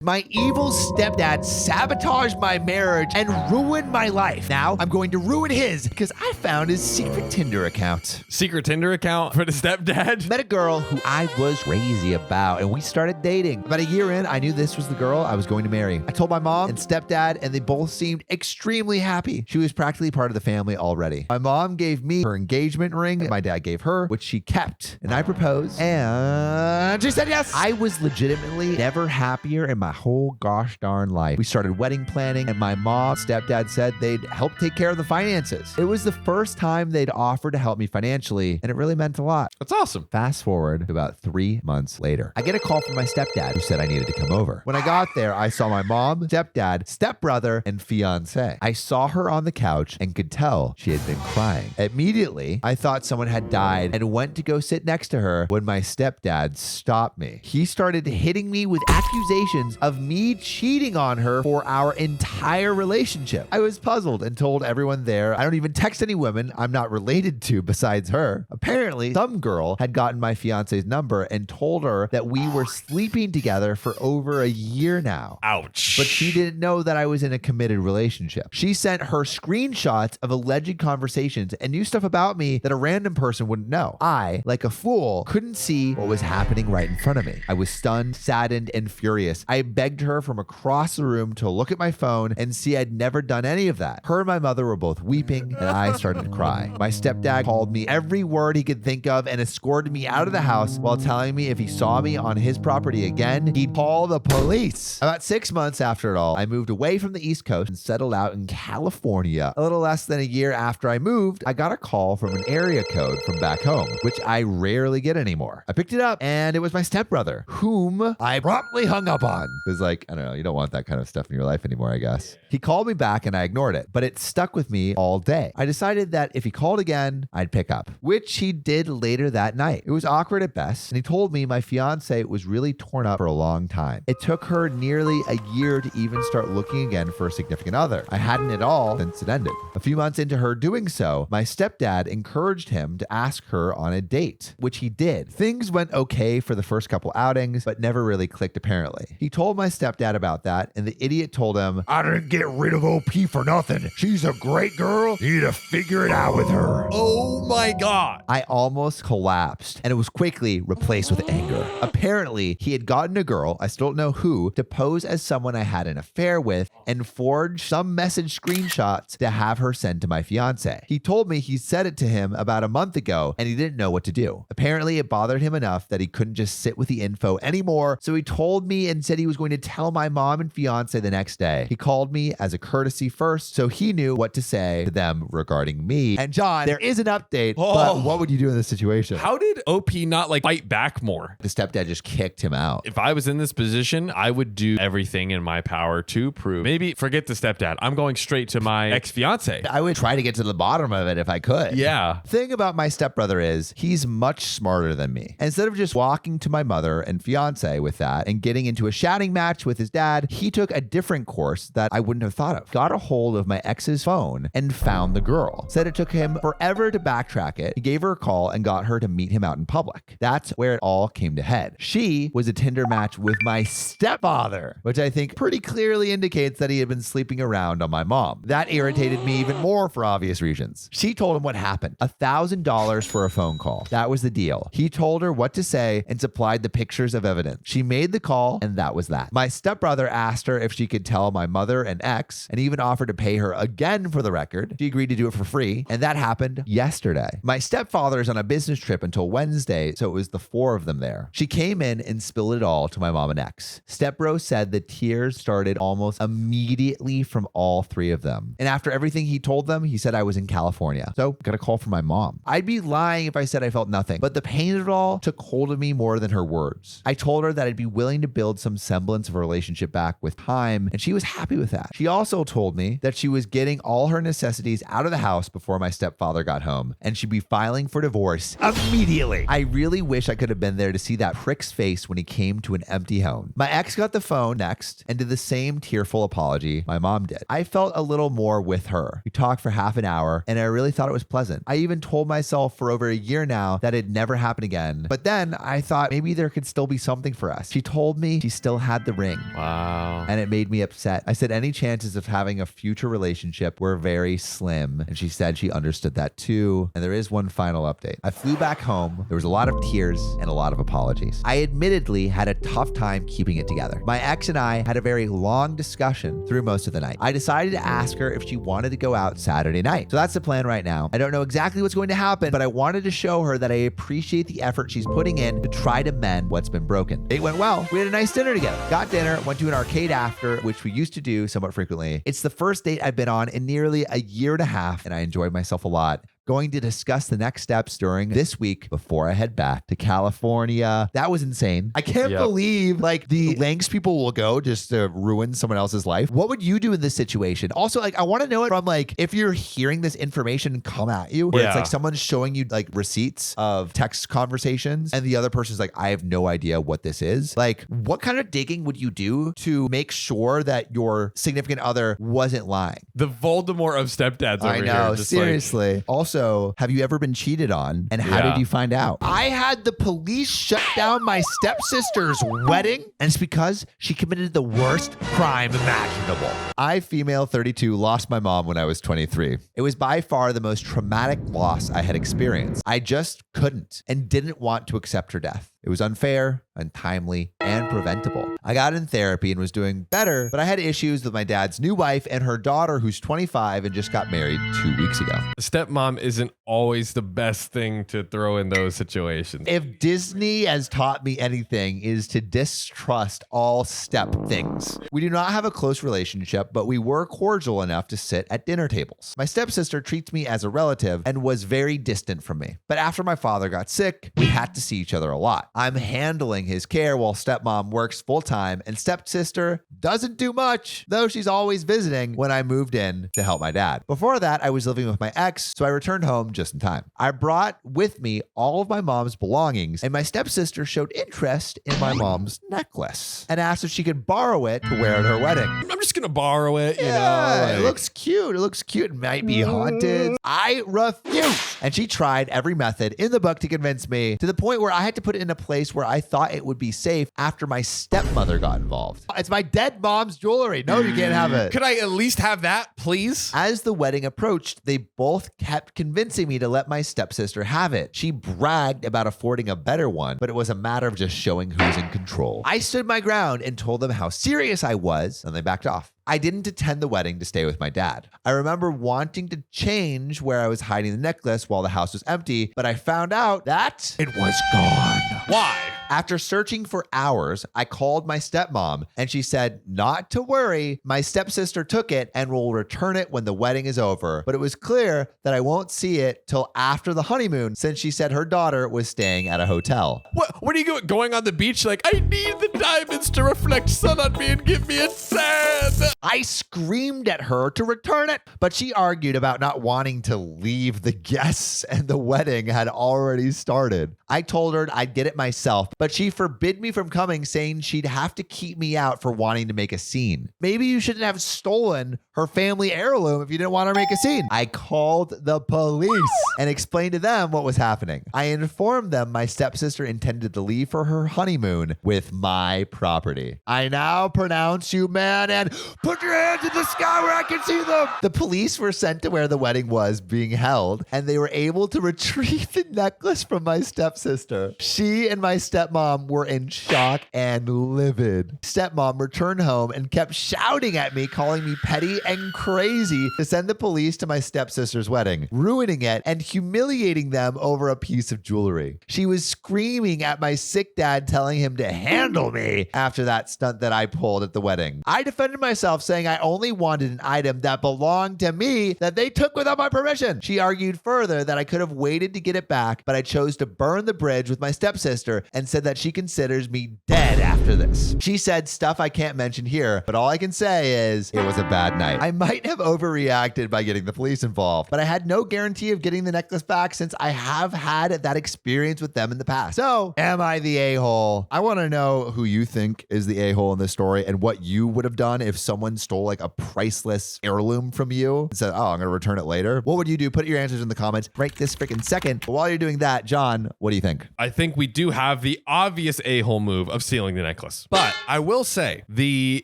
My evil stepdad sabotaged my marriage and ruined my life. Now I'm going to ruin his because I found his secret Tinder account. Secret Tinder account for the stepdad? Met a girl who I was crazy about, and we started dating. About a year in, I knew this was the girl I was going to marry. I told my mom and stepdad, and they both seemed extremely happy. She was practically part of the family already. My mom gave me her engagement ring, and my dad gave her, which she kept. And I proposed, and she said yes. I was legitimately never happier in my whole gosh darn life. We started wedding planning, and my mom and stepdad said they'd help take care of the finances. It was the first time they'd offered to help me financially, and it really meant a lot. That's awesome. Fast forward to about 3 months later. I get a call from my stepdad who said I needed to come over. When I got there, I saw my mom, stepdad, stepbrother, and fiance. I saw her on the couch and could tell she had been crying. Immediately, I thought someone had died and went to go sit next to her when my stepdad stopped me. He started hitting me with accusations of me cheating on her for our entire relationship. I was puzzled and told everyone there I don't even text any women I'm not related to besides her. Apparently, some girl had gotten my fiance's number and told her that we were sleeping together for over a year now. Ouch. But she didn't know that I was in a committed relationship. She sent her screenshots of alleged conversations and knew stuff about me that a random person wouldn't know. I, like a fool, couldn't see what was happening right in front of me. I was stunned, saddened, and furious. I begged her from across the room to look at my phone and see I'd never done any of that. Her and my mother were both weeping, and I started to cry. My stepdad called me every word he could think of and escorted me out of the house while telling me if he saw me on his property again, he'd call the police. About 6 months after it all, I moved away from the East Coast and settled out in California. A little less than a year after I moved, I got a call from an area code from back home, which I rarely get anymore. I picked it up, and it was my stepbrother, whom I promptly hung up on. It was like, I don't know, you don't want that kind of stuff in your life anymore, I guess. He called me back and I ignored it, but it stuck with me all day. I decided that if he called again, I'd pick up, which he did later that night. It was awkward at best, and he told me my fiance was really torn up for a long time. It took her nearly a year to even start looking again for a significant other. I hadn't at all since it ended. A few months into her doing so, my stepdad encouraged him to ask her on a date, which he did. Things went okay for the first couple outings, but never really clicked apparently. He told my stepdad about that, and the idiot told him, I didn't get rid of OP for nothing. She's a great girl. You need to figure it out with her. Oh my God. I almost collapsed, and it was quickly replaced with anger. Apparently, he had gotten a girl, I still don't know who, to pose as someone I had an affair with and forged some message screenshots to have her send to my fiance. He told me he said it to him about a month ago, and he didn't know what to do. Apparently, it bothered him enough that he couldn't just sit with the info anymore, so he told me and said he was going to tell my mom and fiance the next day. He called me as a courtesy first, so he knew what to say to them regarding me. And John, there is an update, but what would you do in this situation? How did OP not fight back more? The stepdad just kicked him out. If I was in this position, I would do everything in my power to prove. Maybe forget the stepdad. I'm going straight to my ex-fiance. I would try to get to the bottom of it if I could. Yeah. Thing about my stepbrother is he's much smarter than me. Instead of just walking to my mother and fiance with that and getting into a shouting match with his dad, he took a different course that I wouldn't have thought of. Got a hold of my ex's phone and found the girl. Said it took him forever to backtrack it. He gave her a call and got her to meet him out in public. That's where it all came to head. She was a Tinder match with my stepfather, which I think pretty clearly indicates that he had been sleeping around on my mom. That irritated me even more for obvious reasons. She told him what happened. $1,000 for a phone call. That was the deal. He told her what to say and supplied the pictures of evidence. She made the call, and that was that. My stepbrother asked her if she could tell my mother and ex, and even offered to pay her again for the record. She agreed to do it for free, and that happened yesterday. My stepfather is on a business trip until Wednesday, so it was the four of them there. She came in and spilled it all to my mom and ex. Stepbro said the tears started almost immediately from all three of them. And after everything he told them, he said I was in California. So got a call from my mom. I'd be lying if I said I felt nothing, but the pain of it all took hold of me more than her words. I told her that I'd be willing to build some semblance of a relationship back with time, and she was happy with that. She also told me that she was getting all her necessities out of the house before my stepfather got home, and she'd be filing for divorce immediately. I really wish I could have been there to see that prick's face when he came to an empty home. My ex got the phone next and did the same tearful apology my mom did. I felt a little more with her. We talked for half an hour, and I really thought it was pleasant. I even told myself for over a year now that it'd never happen again, but then I thought maybe there could still be something for us. She told me she still had the ring. Wow. And it made me upset. I said any chances of having a future relationship were very slim. And she said she understood that too. And there is one final update. I flew back home. There was a lot of tears and a lot of apologies. I admittedly had a tough time keeping it together. My ex and I had a very long discussion through most of the night. I decided to ask her if she wanted to go out Saturday night. So that's the plan right now. I don't know exactly what's going to happen, but I wanted to show her that I appreciate the effort she's putting in to try to mend what's been broken. It went well. We had a nice dinner together. Got dinner, went to an arcade after, which we used to do somewhat frequently. It's the first date I've been on in nearly a year and a half, and I enjoyed myself a lot. Going to discuss the next steps during this week before I head back to California. That was insane. I can't believe like the lengths people will go just to ruin someone else's life. What would you do in this situation? Also, like, I want to know it from like, if you're hearing this information come at you, where it's like someone's showing you like receipts of text conversations and the other person's like, I have no idea what this is. Like, what kind of digging would you do to make sure that your significant other wasn't lying? The Voldemort of stepdads over I know, here. Just seriously. Like, also, have you ever been cheated on? And how did you find out? I had the police shut down my stepsister's wedding, and it's because she committed the worst crime imaginable. I, female 32, lost my mom when I was 23. It was by far the most traumatic loss I had experienced. I just couldn't and didn't want to accept her death. It was unfair, untimely, and preventable. I got in therapy and was doing better, but I had issues with my dad's new wife and her daughter, who's 25 and just got married 2 weeks ago. Stepmom isn't always the best thing to throw in those situations. If Disney has taught me anything, is to distrust all step things. We do not have a close relationship, but we were cordial enough to sit at dinner tables. My stepsister treats me as a relative and was very distant from me. But after my father got sick, we had to see each other a lot. I'm handling his care while stepmom works full-time, and stepsister doesn't do much, though she's always visiting when I moved in to help my dad. Before that, I was living with my ex, so I returned home just in time. I brought with me all of my mom's belongings, and my stepsister showed interest in my mom's necklace and asked if she could borrow it to wear at her wedding. I'm just going to borrow it, you know. Like, Like, it looks cute. It looks cute. It might be haunted. I refuse. And she tried every method in the book to convince me, to the point where I had to put it in a place where I thought it would be safe after my stepmother got involved. It's my dead mom's jewelry. No, you can't have it. could I at least have that, please? As the wedding approached, they both kept convincing me to let my stepsister have it. She bragged about affording a better one, but it was a matter of just showing who's in control. I stood my ground and told them how serious I was, and they backed off. I didn't attend the wedding to stay with my dad. I remember wanting to change where I was hiding the necklace while the house was empty, but I found out that it was gone. Why? After searching for hours, I called my stepmom and she said, not to worry, my stepsister took it and will return it when the wedding is over. But it was clear that I won't see it till after the honeymoon, since she said her daughter was staying at a hotel. What are you going on the beach like, I need the diamonds to reflect sun on me and give me a sand? I screamed at her to return it, but she argued about not wanting to leave the guests and the wedding had already started. I told her I'd get it myself, but she forbid me from coming, saying she'd have to keep me out for wanting to make a scene. Maybe you shouldn't have stolen her family heirloom if you didn't want her to make a scene. I called the police and explained to them what was happening. I informed them my stepsister intended to leave for her honeymoon with my property. I now pronounce you man and put your hands in the sky where I can see them. The police were sent to where the wedding was being held, and they were able to retrieve the necklace from my stepsister. She and my stepmom were in shock and livid. Stepmom returned home and kept shouting at me, calling me petty and crazy to send the police to my stepsister's wedding, ruining it and humiliating them over a piece of jewelry. She was screaming at my sick dad, telling him to handle me after that stunt that I pulled at the wedding. I defended myself, saying I only wanted an item that belonged to me that they took without my permission. She argued further that I could have waited to get it back, but I chose to burn the bridge with my stepsister and said that she considers me dead after this. She said stuff I can't mention here, but all I can say is it was a bad night. night. I might have overreacted by getting the police involved, but I had no guarantee of getting the necklace back since I have had that experience with them in the past. So, am I the a-hole? I want to know who you think is the a-hole in this story and what you would have done if someone stole like a priceless heirloom from you and said, oh, I'm going to return it later. What would you do? Put your answers in the comments right this freaking second. But while you're doing that, John, what do you think? I think we do have the obvious a-hole move of stealing the necklace. But I will say the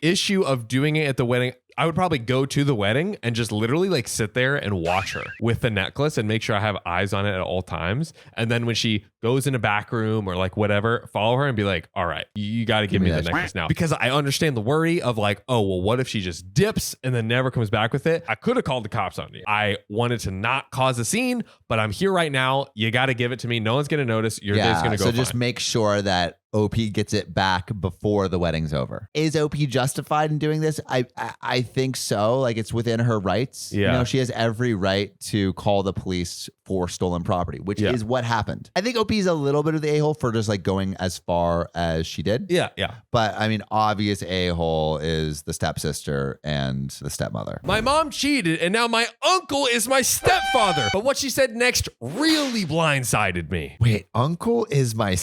issue of doing it at the wedding, I would probably go to the wedding and just literally like sit there and watch her with the necklace and make sure I have eyes on it at all times. And then when she goes in a back room or like whatever, follow her and be like, all right, you got to give me the necklace now. Because I understand the worry of like, oh, well, what if she just dips and then never comes back with it? I could have called the cops on you. I wanted to not cause a scene, but I'm here right now. You got to give it to me. No one's going to notice. Your day's going to go so fine. Just make sure that OP gets it back before the wedding's over. Is OP justified in doing this? I think so. Like it's within her rights. Yeah. You know, she has every right to call the police for stolen property, which is what happened. I think OP is a little bit of the a-hole for just like going as far as she did. Yeah. But I mean, obvious a-hole is the stepsister and the stepmother. My mom cheated and now my uncle is my stepfather. But what she said next really blindsided me. Wait, uncle is my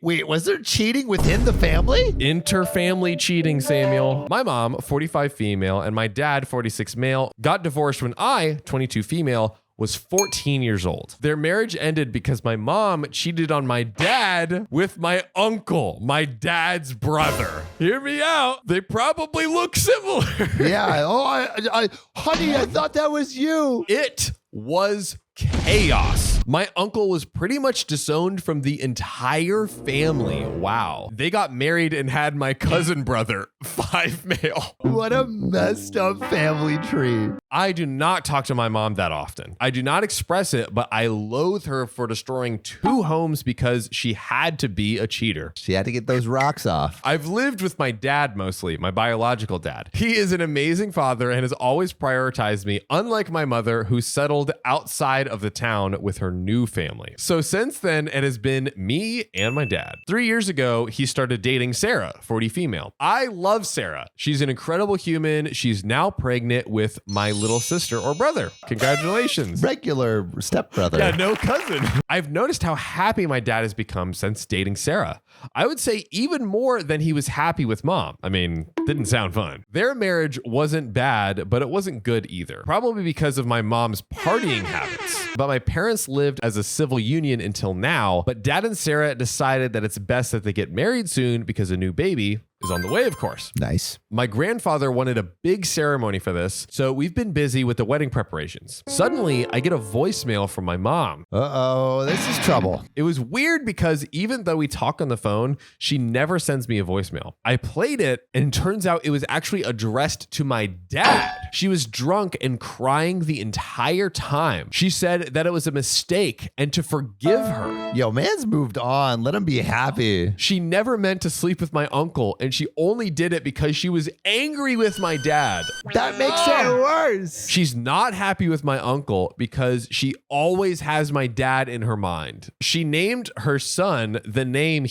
Wait, was there cheating within the family? Interfamily cheating, Samuel. My mom, 45 female, and my dad, 46 male, got divorced when I, 22 female, was 14 years old. Their marriage ended because my mom cheated on my dad with my uncle, my dad's brother. Hear me out. They probably look similar. Yeah. Oh, honey, I thought that was you. It was chaos. My uncle was pretty much disowned from the entire family. Wow. They got married and had my cousin brother, 5 male. What a messed up family tree. I do not talk to my mom that often. I do not express it, but I loathe her for destroying 2 homes because she had to be a cheater. She had to get those rocks off. I've lived with my dad mostly, my biological dad. He is an amazing father and has always prioritized me, unlike my mother, who settled outside of the town with her new family. So since then, it has been me and my dad. 3 years ago, he started dating Sarah, 40 female. I love Sarah. She's an incredible human. She's now pregnant with my little sister or brother. Congratulations. Regular stepbrother. Yeah, no cousin. I've noticed how happy my dad has become since dating Sarah. I would say even more than he was happy with mom. I mean, didn't sound fun. Their marriage wasn't bad, but it wasn't good either. Probably because of my mom's partying habits. But my parents lived as a civil union until now, but dad and Sarah decided that it's best that they get married soon because a new baby is on the way, of course. Nice. My grandfather wanted a big ceremony for this, so we've been busy with the wedding preparations. Suddenly, I get a voicemail from my mom. Uh-oh, this is trouble. It was weird because even though we talk on the phone, she never sends me a voicemail. I played it and turns out it was actually addressed to my dad. She was drunk and crying the entire time. She said that it was a mistake and to forgive her. Yo, man's moved on. Let him be happy. She never meant to sleep with my uncle, and she only did it because she was angry with my dad. That makes it worse. She's not happy with my uncle because she always has my dad in her mind. She named her son the name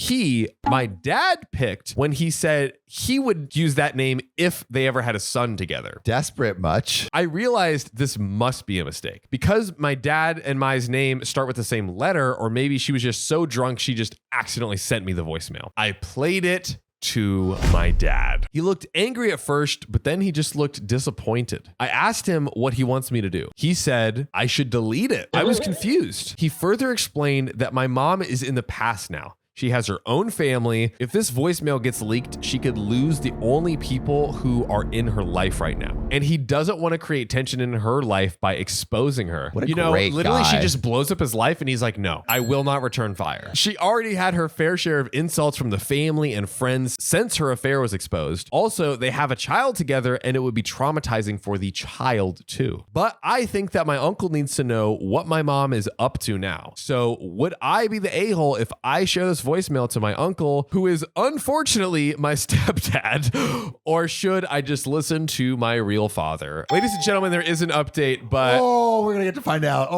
my dad picked when he said he would use that name if they ever had a son together. Desperate much. I realized this must be a mistake because my dad and my name start with the same letter, or maybe she was just so drunk she just accidentally sent me the voicemail. I played it to my dad. He looked angry at first, but then he just looked disappointed. I asked him what he wants me to do. He said I should delete it. I was confused. He further explained that my mom is in the past now. She has her own family. If this voicemail gets leaked, she could lose the only people who are in her life right now. And he doesn't want to create tension in her life by exposing her. What a great literally guy. She just blows up his life and he's like, no, I will not return fire. She already had her fair share of insults from the family and friends since her affair was exposed. Also, they have a child together and it would be traumatizing for the child too. But I think that my uncle needs to know what my mom is up to now. So would I be the a-hole if I share this voicemail to my uncle, who is unfortunately my stepdad, or should I just listen to my real father? Ladies and gentlemen, there is an update, but we're going to get to find out.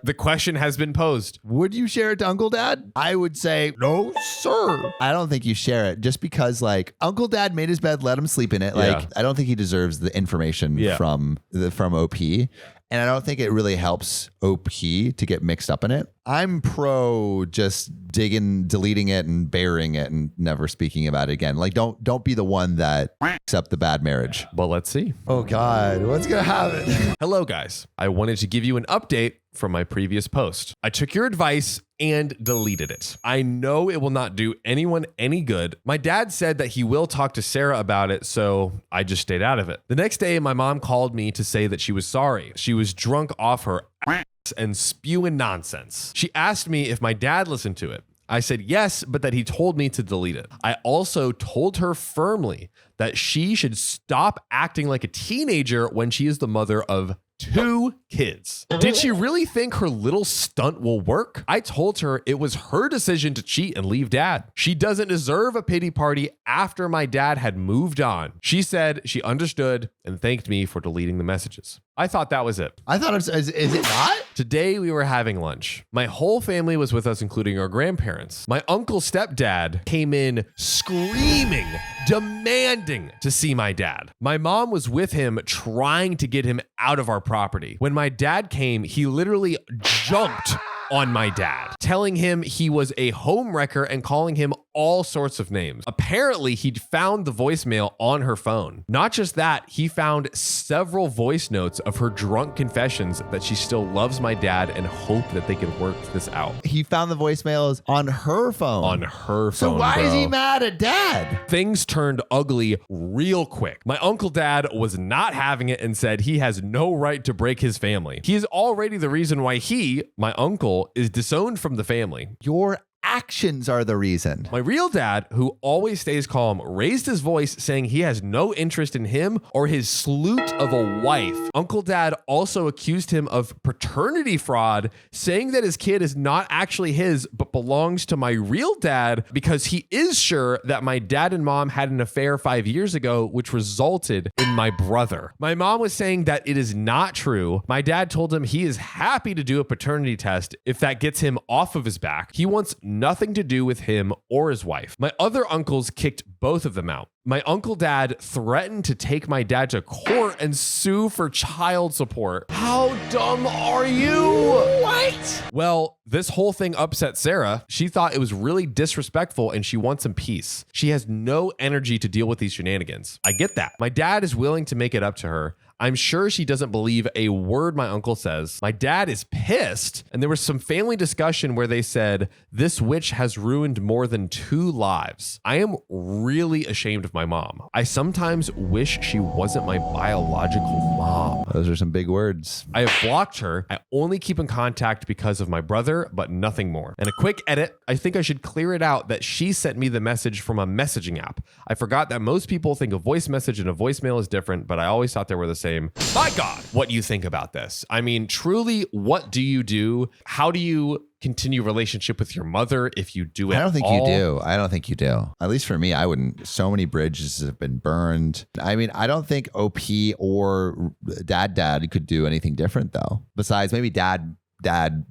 the question has been posed. Would you share it to Uncle Dad? I would say, no, sir. I don't think you share it just because, like, Uncle Dad made his bed, let him sleep in it. Like, I don't think he deserves the information from OP. And I don't think it really helps OP to get mixed up in it. I'm pro just deleting it and burying it and never speaking about it again. Like, don't be the one that accept the bad marriage. Well, let's see. Oh God, what's gonna happen? Hello, guys. I wanted to give you an update from my previous post. I took your advice and deleted it. I know it will not do anyone any good. My dad said that he will talk to Sarah about it, so I just stayed out of it. The next day, my mom called me to say that she was sorry. She was drunk off her ass and spewing nonsense. She asked me if my dad listened to it. I said yes, but that he told me to delete it. I also told her firmly that she should stop acting like a teenager when she is the mother of 2 kids. Did she really think her little stunt will work? I told her it was her decision to cheat and leave dad. She doesn't deserve a pity party after my dad had moved on. She said she understood and thanked me for deleting the messages. I thought that was it. I thought is it not? Today we were having lunch. My whole family was with us, including our grandparents. My uncle stepdad came in screaming, demanding to see my dad. My mom was with him trying to get him out of our property. When my dad came, he literally jumped on my dad, telling him he was a homewrecker and calling him all sorts of names. Apparently, he'd found the voicemail on her phone. Not just that, he found several voice notes of her drunk confessions that she still loves my dad and hope that they can work this out. He found the voicemails on her phone. On her phone, So why is he mad at dad? Things turned ugly real quick. My uncle dad was not having it and said he has no right to break his family. He is already the reason why he, my uncle, is disowned from the family. Your actions are the reason. My real dad, who always stays calm, raised his voice saying he has no interest in him or his sleut of a wife. Uncle Dad also accused him of paternity fraud, saying that his kid is not actually his, but belongs to my real dad because he is sure that my dad and mom had an affair 5 years ago, which resulted in my brother. My mom was saying that it is not true. My dad told him he is happy to do a paternity test if that gets him off of his back. He wants nothing to do with him or his wife. My other uncles kicked both of them out. My uncle dad threatened to take my dad to court and sue for child support. How dumb are you? What? Well, this whole thing upset Sarah. She thought it was really disrespectful and she wants some peace. She has no energy to deal with these shenanigans. I get that. My dad is willing to make it up to her. I'm sure she doesn't believe a word my uncle says. My dad is pissed, and there was some family discussion where they said, this witch has ruined more than 2 lives. I am really ashamed of my mom. I sometimes wish she wasn't my biological mom. Those are some big words. I have blocked her. I only keep in contact because of my brother, but nothing more. And a quick edit, I think I should clear it out that she sent me the message from a messaging app. I forgot that most people think a voice message and a voicemail is different, but I always thought they were the same. My God, what do you think about this? I mean, truly, what do you do? How do you continue a relationship with your mother if you do it? I don't think you do. I don't think you do. At least for me, I wouldn't. So many bridges have been burned. I mean, I don't think OP or dad could do anything different though. Besides maybe dad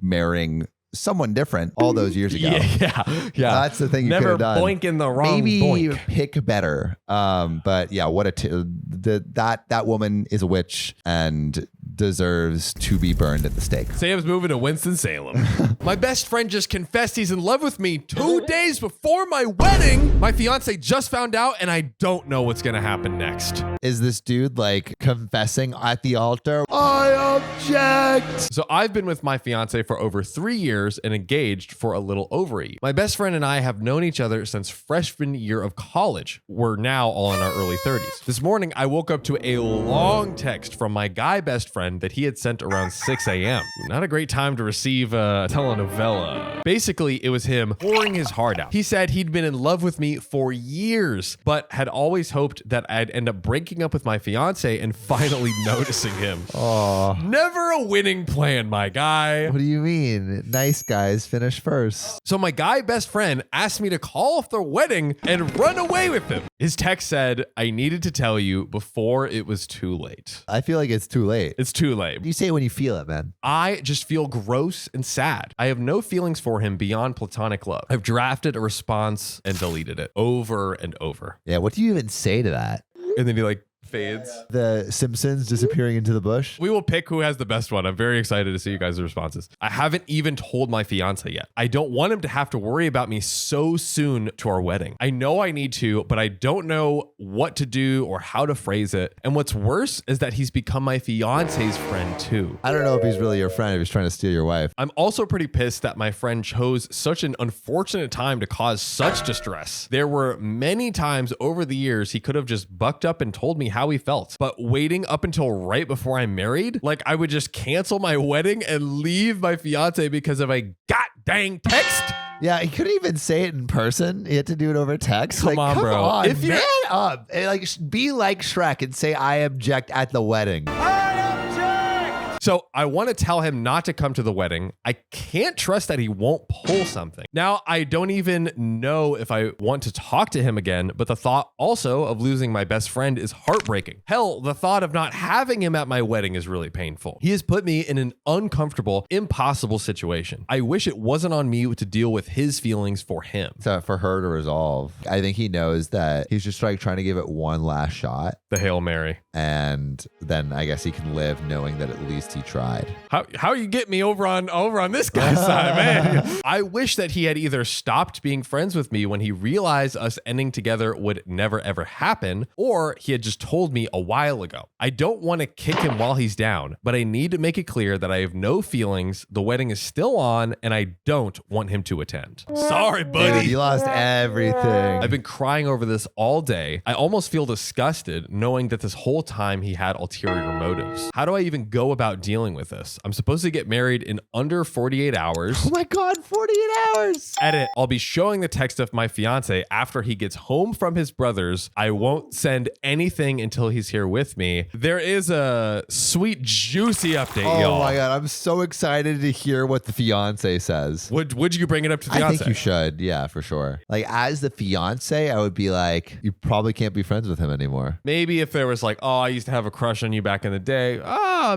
marrying someone different all those years ago. Yeah. That's the thing you could Never have done. boink in the wrong Maybe boink. pick better. But yeah, what that woman is a witch and deserves to be burned at the stake. Sam's moving to Winston-Salem. My best friend just confessed he's in love with me 2 days before my wedding. My fiance just found out and I don't know what's going to happen next. Is this dude like confessing at the altar? I object. So I've been with my fiance for over 3 years and engaged for a little over a year. My best friend and I have known each other since freshman year of college. We're now all in our early 30s. This morning, I woke up to a long text from my guy best friend that he had sent around 6 a.m. Not a great time to receive a telenovela. Basically, it was him pouring his heart out. He said he'd been in love with me for years, but had always hoped that I'd end up breaking up with my fiance and finally noticing him. Oh, Never never a winning plan, my guy. What do you mean? Nice guys finish first. So my guy best friend asked me to call off the wedding and run away with him. His text said, I needed to tell you before it was too late. I feel like it's too late. It's too late. You say it when you feel it, man. I just feel gross and sad. I have no feelings for him beyond platonic love. I've drafted a response and deleted it over and over. Yeah, what do you even say to that? And then he like fades. The Simpsons disappearing into the bush? We will pick who has the best one. I'm very excited to see you guys' responses. I haven't even told my fiance yet. I don't want him to have to worry about me so soon to our wedding. I know I need to, but I don't know what to do or how to phrase it. And what's worse is that he's become my fiance's friend too. I don't know if he's really your friend, if he's trying to steal your wife. I'm also pretty pissed that my friend chose such an unfortunate time to cause such distress. There were many times over the years he could have just bucked up and told me how he felt, but waiting up until right before I'm married, like I would just cancel my wedding and leave my fiance because of a goddamn text. Yeah, he couldn't even say it in person. He had to do it over text. Come on, bro. On, If you're- man up. And, like, be like Shrek and say, I object at the wedding. So I want to tell him not to come to the wedding. I can't trust that he won't pull something. Now, I don't even know if I want to talk to him again, but the thought also of losing my best friend is heartbreaking. Hell, the thought of not having him at my wedding is really painful. He has put me in an uncomfortable, impossible situation. I wish it wasn't on me to deal with his feelings for him. So for her to resolve, I think he knows that he's just like trying to give it one last shot. The Hail Mary. And then I guess he can live knowing that at least he tried. How you get me over on this guy's side, man? I wish that he had either stopped being friends with me when he realized us ending together would never ever happen, or he had just told me a while ago. I don't want to kick him while he's down, but I need to make it clear that I have no feelings, the wedding is still on, and I don't want him to attend. Sorry, buddy. Dude, you lost everything. I've been crying over this all day. I almost feel disgusted knowing that this whole time he had ulterior motives. How do I even go about dealing with this? I'm supposed to get married in under 48 hours. Oh my God, 48 hours. Edit. I'll be showing the text of my fiance after he gets home from his brother's. I won't send anything until he's here with me. There is a sweet, juicy update, y'all. Oh my God, I'm so excited to hear what the fiance says. Would you bring it up to the fiance? I think you should. Yeah, for sure. Like as the fiance, I would be like, you probably can't be friends with him anymore. Maybe if there was like, oh, I used to have a crush on you back in the day.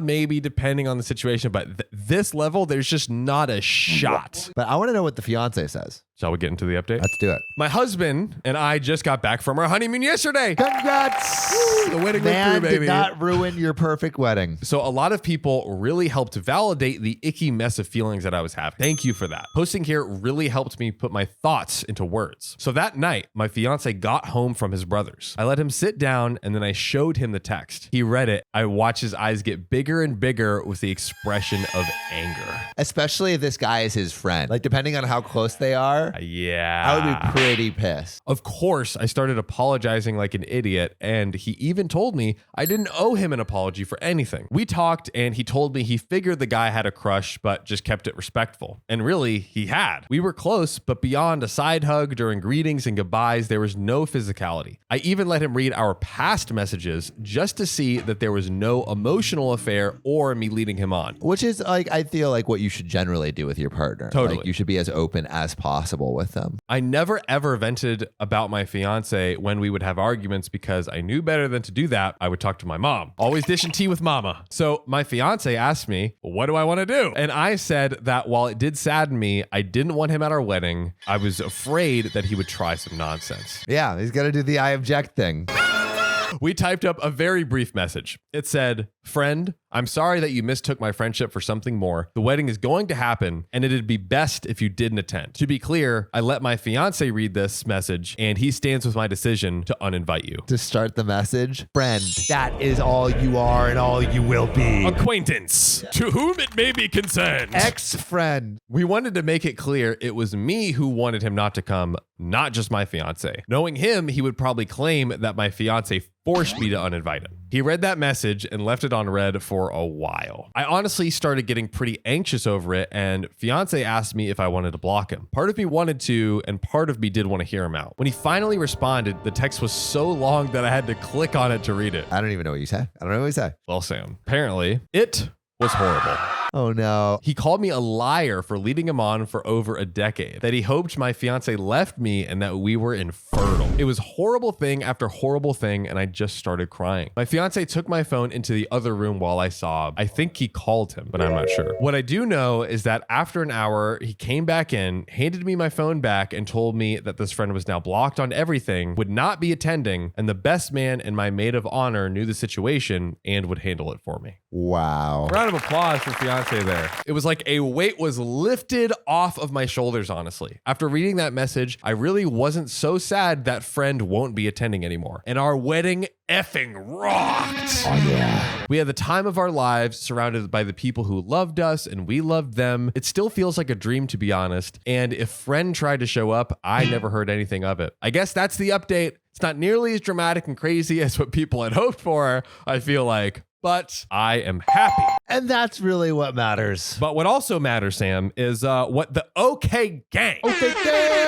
Maybe depending on the situation. But this level, there's just not a shot. But I want to know what the fiance says. Shall we get into the update? Let's do it. My husband and I just got back from our honeymoon yesterday. Congrats. The wedding Man went through, baby. did not ruin your perfect wedding. So a lot of people really helped validate the icky mess of feelings that I was having. Thank you for that. Posting here really helped me put my thoughts into words. So that night, my fiance got home from his brother's. I let him sit down and then I showed him the text. He read it. I watched his eyes get bigger and bigger with the expression of anger. Especially if this guy is his friend. Like depending on how close they are, Yeah. I would be pretty pissed. Of course, I started apologizing like an idiot, and he even told me I didn't owe him an apology for anything. We talked, and he told me he figured the guy had a crush, but just kept it respectful. And really, he had. We were close, but beyond a side hug during greetings and goodbyes, there was no physicality. I even let him read our past messages just to see that there was no emotional affair or me leading him on. Which is like, I feel like what you should generally do with your partner. Totally. Like you should be as open as possible with them. I never ever vented about my fiance when we would have arguments because I knew better than to do that. I would talk to my mom, always dishing tea with mama. So my fiance asked me, what do I want to do? And I said that while it did sadden me, I didn't want him at our wedding. I was afraid that he would try some nonsense. Yeah, he's got to do the I object thing. We typed up a very brief message. It said, friend, I'm sorry that you mistook my friendship for something more. The wedding is going to happen, and it'd be best if you didn't attend. To be clear, I let my fiance read this message, and he stands with my decision to uninvite you. To start the message, friend, that is all you are and all you will be. Acquaintance, to whom it may be concerned. Ex-friend. We wanted to make it clear it was me who wanted him not to come, not just my fiance. Knowing him, he would probably claim that my fiance forced me to uninvite him. He read that message and left it on read for a while. I honestly started getting pretty anxious over it, and fiance asked me if I wanted to block him. Part of me wanted to, and part of me did want to hear him out. When he finally responded, the text was so long that I had to click on it to read it. I don't even know what you said. I don't know what you said. Well, Sam, apparently it was horrible. Oh no. He called me a liar for leading him on for over a decade, that he hoped my fiance left me and that we were infertile. It was horrible thing after horrible thing, and I just started crying. My fiance took my phone into the other room while I sobbed. I think he called him, but I'm not sure. What I do know is that after an hour, he came back in, handed me my phone back, and told me that this friend was now blocked on everything, would not be attending, and the best man and my maid of honor knew the situation and would handle it for me. Wow. Round of applause for fiance there. It was like a weight was lifted off of my shoulders, honestly. After reading that message, I really wasn't so sad that friend won't be attending anymore. And our wedding effing rocked. Oh yeah. We had the time of our lives surrounded by the people who loved us and we loved them. It still feels like a dream, to be honest. And if friend tried to show up, I never heard anything of it. I guess that's the update. It's not nearly as dramatic and crazy as what people had hoped for, I feel like. But I am happy. And that's really what matters. But what also matters, Sam, is what the OK gang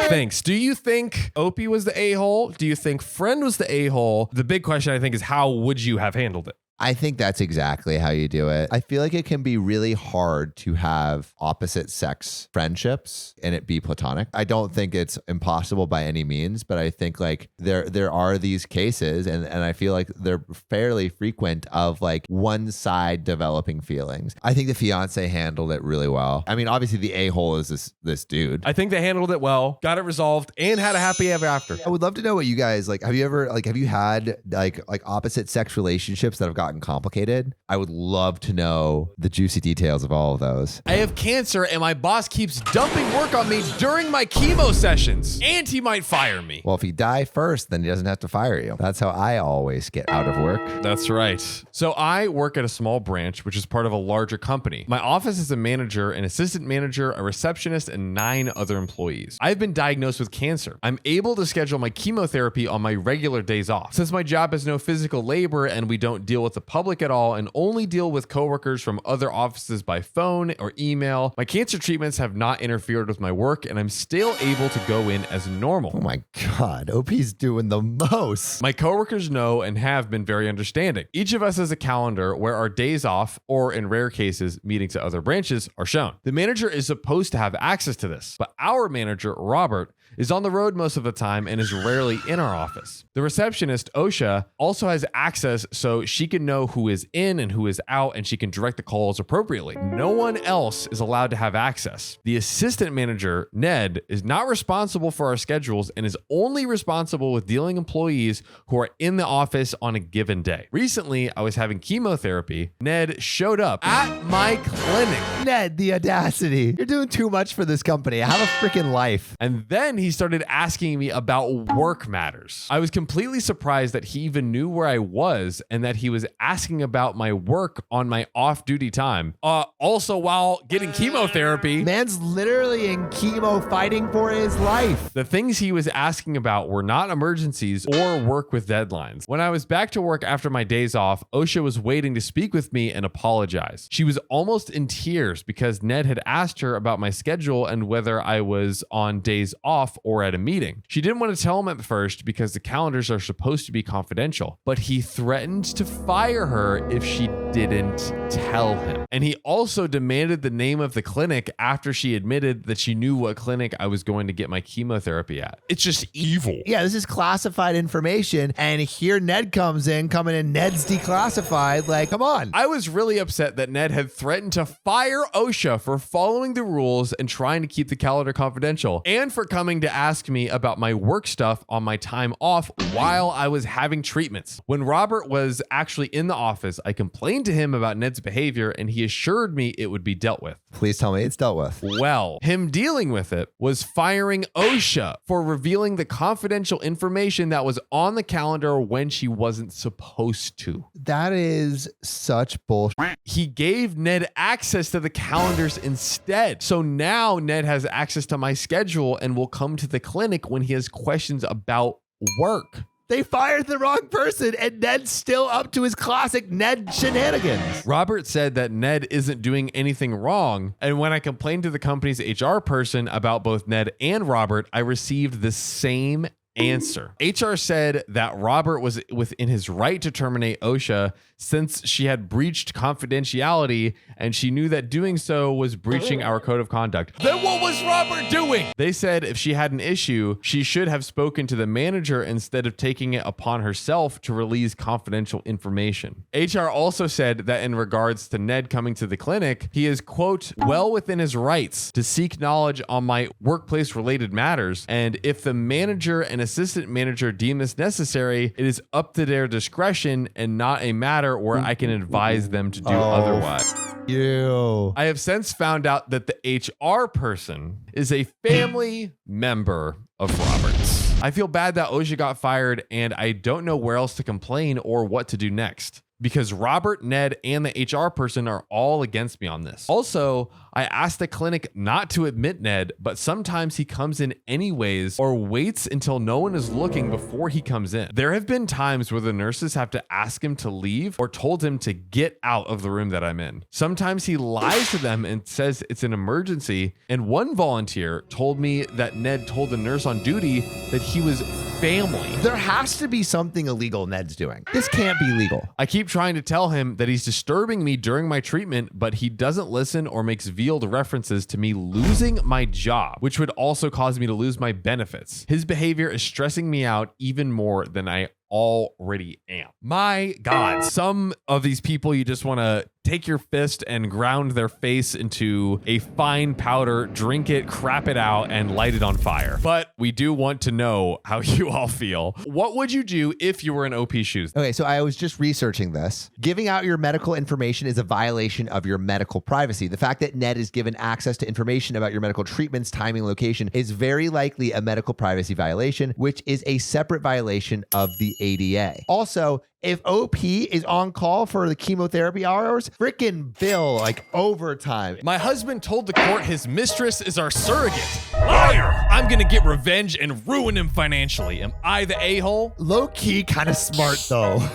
thinks. Do you think Opie was the a-hole? Do you think friend was the a-hole? The big question, I think, is how would you have handled it? I think that's exactly how you do it. I feel like it can be really hard to have opposite sex friendships and it be platonic. I don't think it's impossible by any means, but I think like there are these cases and I feel like they're fairly frequent of like one side developing feelings. I think the fiance handled it really well. I mean, obviously the a-hole is this dude. I think they handled it well, got it resolved, and had a happy ever after. I would love to know what you guys like. Have you had like opposite sex relationships that have gotten complicated? I would love to know the juicy details of all of those. I have cancer and my boss keeps dumping work on me during my chemo sessions, and he might fire me. Well, if you die first, then he doesn't have to fire you. That's how I always get out of work. That's right. So I work at a small branch, which is part of a larger company. My office is a manager, an assistant manager, a receptionist, and 9 other employees. I've been diagnosed with cancer. I'm able to schedule my chemotherapy on my regular days off. Since my job has no physical labor and we don't deal with the public at all and only deal with coworkers from other offices by phone or email, my cancer treatments have not interfered with my work and I'm still able to go in as normal. Oh my God, OP's doing the most. My coworkers know and have been very understanding. Each of us has a calendar where our days off, or in rare cases, meetings at other branches, are shown. The manager is supposed to have access to this, but our manager, Robert, is on the road most of the time and is rarely in our office. The receptionist, Osha, also has access so she can know who is in and who is out and she can direct the calls appropriately. No one else is allowed to have access. The assistant manager, Ned, is not responsible for our schedules and is only responsible with dealing employees who are in the office on a given day. Recently, I was having chemotherapy. Ned showed up at my clinic. Ned, the audacity. You're doing too much for this company. Have a freaking life. And then he started asking me about work matters. I was completely surprised that he even knew where I was and that he was asking about my work on my off-duty time. Also while getting chemotherapy. Man's literally in chemo fighting for his life. The things he was asking about were not emergencies or work with deadlines. When I was back to work after my days off, Osha was waiting to speak with me and apologize. She was almost in tears because Ned had asked her about my schedule and whether I was on days off or at a meeting. She didn't want to tell him at first because the calendars are supposed to be confidential, but he threatened to fire her if she didn't tell him. And he also demanded the name of the clinic after she admitted that she knew what clinic I was going to get my chemotherapy at. It's just evil. Yeah, this is classified information, and here Ned comes in, Ned's declassified. Like, come on. I was really upset that Ned had threatened to fire Osha for following the rules and trying to keep the calendar confidential, and for coming to ask me about my work stuff on my time off while I was having treatments. When Robert was actually in the office, I complained to him about Ned's behavior and he assured me it would be dealt with. Please tell me it's dealt with. Well, him dealing with it was firing Osha for revealing the confidential information that was on the calendar when she wasn't supposed to. That is such bullshit. He gave Ned access to the calendars instead. So now Ned has access to my schedule and will come to the clinic when he has questions about work. They fired the wrong person and Ned's still up to his classic Ned shenanigans. Robert said that Ned isn't doing anything wrong. And when I complained to the company's HR person about both Ned and Robert, I received the same answer. HR said that Robert was within his right to terminate OSHA since she had breached confidentiality and she knew that doing so was breaching our code of conduct. Then what was Robert doing? They said if she had an issue, she should have spoken to the manager instead of taking it upon herself to release confidential information. HR also said that in regards to Ned coming to the clinic, he is, quote, well within his rights to seek knowledge on my workplace related matters. And if the manager and assistant manager deem this necessary, it is up to their discretion and not a matter where I can advise them to do otherwise. I have since found out that the HR person is a family member of Robert's. I feel bad that OSHA got fired and I don't know where else to complain or what to do next, because Robert, Ned, and the HR person are all against me on this. Also, I asked the clinic not to admit Ned, but sometimes he comes in anyways or waits until no one is looking before he comes in. There have been times where the nurses have to ask him to leave or told him to get out of the room that I'm in. Sometimes he lies to them and says it's an emergency. And one volunteer told me that Ned told the nurse on duty that he was family. There has to be something illegal Ned's doing. This can't be legal. I keep trying to tell him that he's disturbing me during my treatment, but he doesn't listen or makes veiled references to me losing my job, which would also cause me to lose my benefits. His behavior is stressing me out even more than I already am. My God, some of these people you just want to take your fist and ground their face into a fine powder, drink it, crap it out, and light it on fire. But we do want to know how you all feel. What would you do if you were in OP's shoes? Okay, so I was just researching this. Giving out your medical information is a violation of your medical privacy. The fact that Ned is given access to information about your medical treatments, timing, location is very likely a medical privacy violation, which is a separate violation of the ADA. Also, if OP is on call for the chemotherapy hours, freaking bill like overtime. My husband told the court his mistress is our surrogate. Liar! I'm gonna get revenge and ruin him financially. Am I the a-hole? Low key, kind of smart though.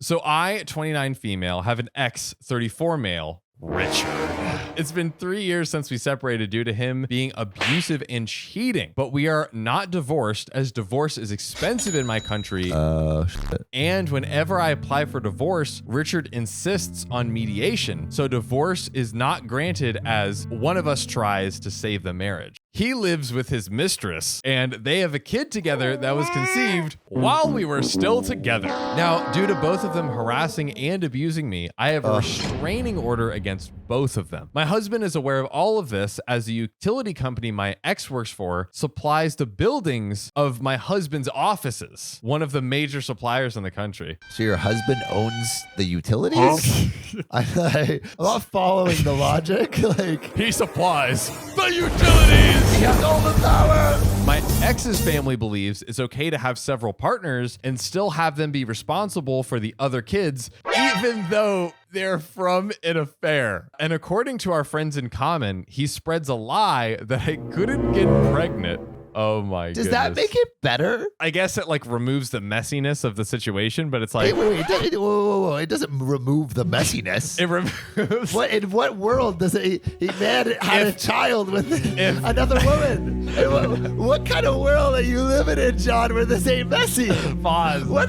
So I, 29 female, have an ex, 34 male, Richard. It's been 3 years since we separated due to him being abusive and cheating, but we are not divorced as divorce is expensive in my country. Shit. And whenever I apply for divorce, Richard insists on mediation. So divorce is not granted as one of us tries to save the marriage. He lives with his mistress and they have a kid together that was conceived while we were still together. Now, due to both of them harassing and abusing me, I have a restraining order against both of them. My husband is aware of all of this as the utility company my ex works for supplies the buildings of my husband's offices, one of the major suppliers in the country. So your husband owns the utilities? I'm not following the logic. Like, he supplies the utilities. he has all the power. My ex's family believes it's okay to have several partners and still have them be responsible for the other kids, even though they're from an affair. And according to our friends in common, he spreads a lie that I couldn't get pregnant. Oh my goodness. Does that make it better? I guess it like removes the messiness of the situation, but it's like... Wait, whoa. It doesn't remove the messiness. It removes... In what world does he had a child with another woman? What kind of world are you living in, John, where this ain't messy? Pause.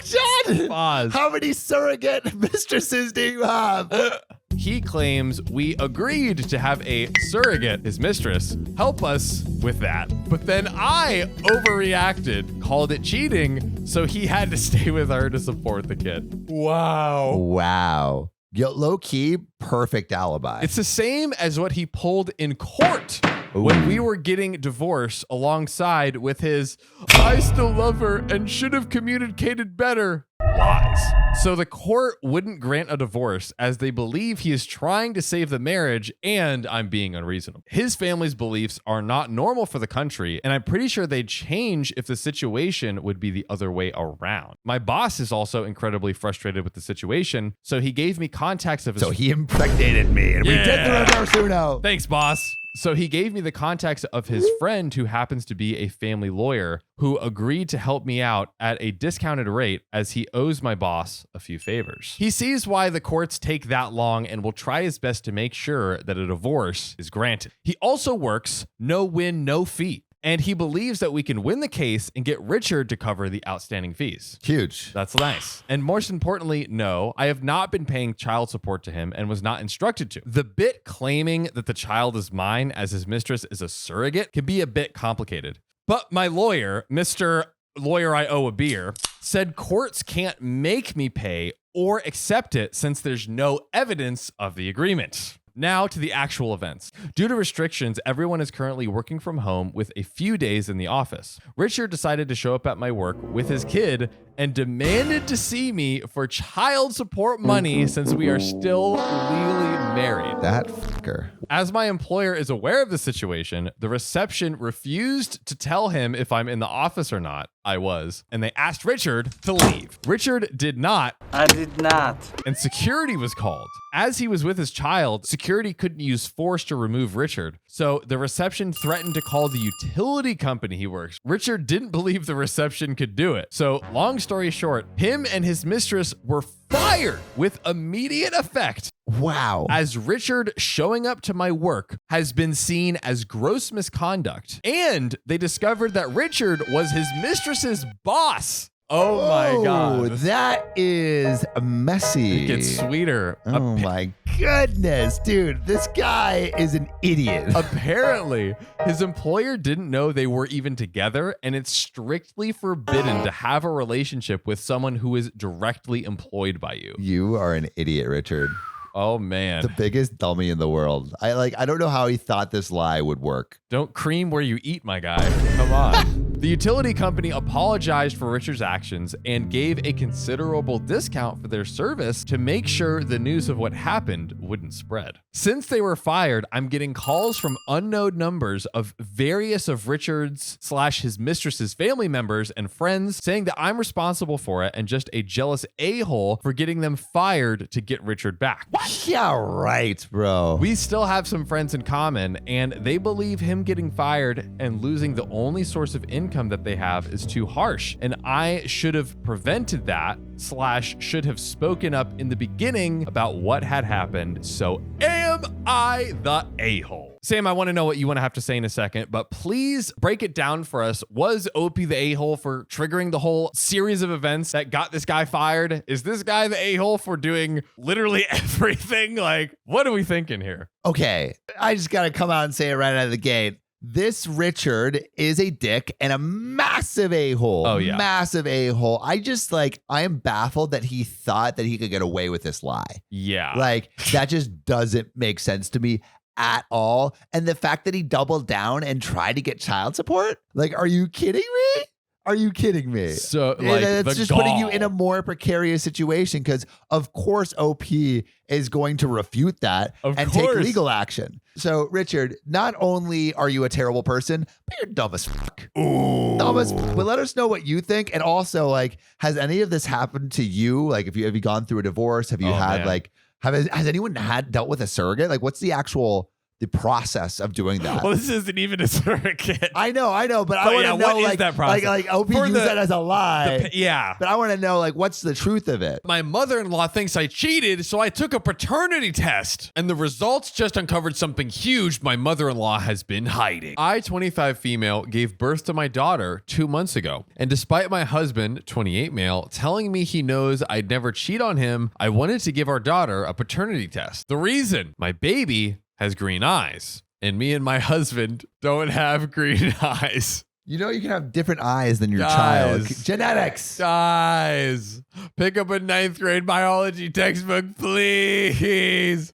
John? Pause. How many surrogate mistresses do you have? He claims we agreed to have a surrogate, his mistress, help us with that. But then I overreacted, called it cheating, so he had to stay with her to support the kid. Wow. Yo, low key, perfect alibi. It's the same as what he pulled in court when we were getting divorced alongside with his, I still love her and should have communicated better, lies. So the court wouldn't grant a divorce as they believe he is trying to save the marriage and I'm being unreasonable. His family's beliefs are not normal for the country, and I'm pretty sure they'd change if the situation would be the other way around. My boss is also incredibly frustrated with the situation, so he gave me contacts of his... So he impregnated me and we did the reverse Uno. Thanks, boss. So he gave me the contacts of his friend who happens to be a family lawyer who agreed to help me out at a discounted rate as he owes my boss a few favors. He sees why the courts take that long and will try his best to make sure that a divorce is granted. He also works no win, no fee. And he believes that we can win the case and get Richard to cover the outstanding fees. Huge. That's nice. And most importantly, no, I have not been paying child support to him and was not instructed to. The bit claiming that the child is mine as his mistress is a surrogate can be a bit complicated. But my lawyer, Mr. Lawyer I Owe a Beer, said courts can't make me pay or accept it since there's no evidence of the agreement. Now to the actual events. Due to restrictions, everyone is currently working from home with a few days in the office. Richard decided to show up at my work with his kid and demanded to see me for child support money since we are still legally married. That fucker. As my employer is aware of the situation, the reception refused to tell him if I'm in the office or not. I was. And they asked Richard to leave. Richard did not. I did not. And security was called. As he was with his child, security couldn't use force to remove Richard. So the reception threatened to call the utility company he works. Richard didn't believe the reception could do it. So long story short, him and his mistress were fired with immediate effect. Wow. As Richard showing up to my work has been seen as gross misconduct. And they discovered that Richard was his mistress's boss. Oh my God. That is messy. It gets sweeter. Oh my goodness, dude. This guy is an idiot. Apparently, his employer didn't know they were even together, and it's strictly forbidden to have a relationship with someone who is directly employed by you. You are an idiot, Richard. Oh man. The biggest dummy in the world. I don't know how he thought this lie would work. Don't cream where you eat, my guy. Come on. The utility company apologized for Richard's actions and gave a considerable discount for their service to make sure the news of what happened wouldn't spread. Since they were fired, I'm getting calls from unknown numbers of various of Richard's / his mistress's family members and friends saying that I'm responsible for it and just a jealous a-hole for getting them fired to get Richard back. Yeah, right, bro. We still have some friends in common, and they believe him getting fired and losing the only source of income that they have is too harsh. And I should have prevented that / should have spoken up in the beginning about what had happened. So am I the a-hole? Sam, I want to know what you want to have to say in a second, but please break it down for us. Was OP the a-hole for triggering the whole series of events that got this guy fired? Is this guy the a-hole for doing literally everything? Like, what are we thinking here? Okay, I just got to come out and say it right out of the gate. This Richard is a dick and a massive a-hole. Oh, yeah. Massive a-hole. I am baffled that he thought that he could get away with this lie. Yeah. Like, that just doesn't make sense to me at all. And the fact that he doubled down and tried to get child support? Like, are you kidding me? Are you kidding me? So, like, it's just putting you in a more precarious situation because, of course, OP is going to refute that and take legal action. So, Richard, not only are you a terrible person, but you're dumb as fuck. Ooh. Dumb as fuck. But let us know what you think. And also, like, has any of this happened to you? Like, have you gone through a divorce? Have you had, man. like, has anyone dealt with a surrogate? Like, what's the process of doing that? Well, this isn't even a surrogate. I know, but I want to know, what is that process? Like OP used that as a lie. Yeah. But I want to know, like, what's the truth of it? My mother-in-law thinks I cheated, so I took a paternity test. And the results just uncovered something huge my mother-in-law has been hiding. I, 25 female, gave birth to my daughter 2 months ago. And despite my husband, 28 male, telling me he knows I'd never cheat on him, I wanted to give our daughter a paternity test. The reason? My baby has green eyes, and me and my husband don't have green eyes. You know, you can have different eyes than your child. Genetics. Guys, pick up a 9th grade biology textbook, please.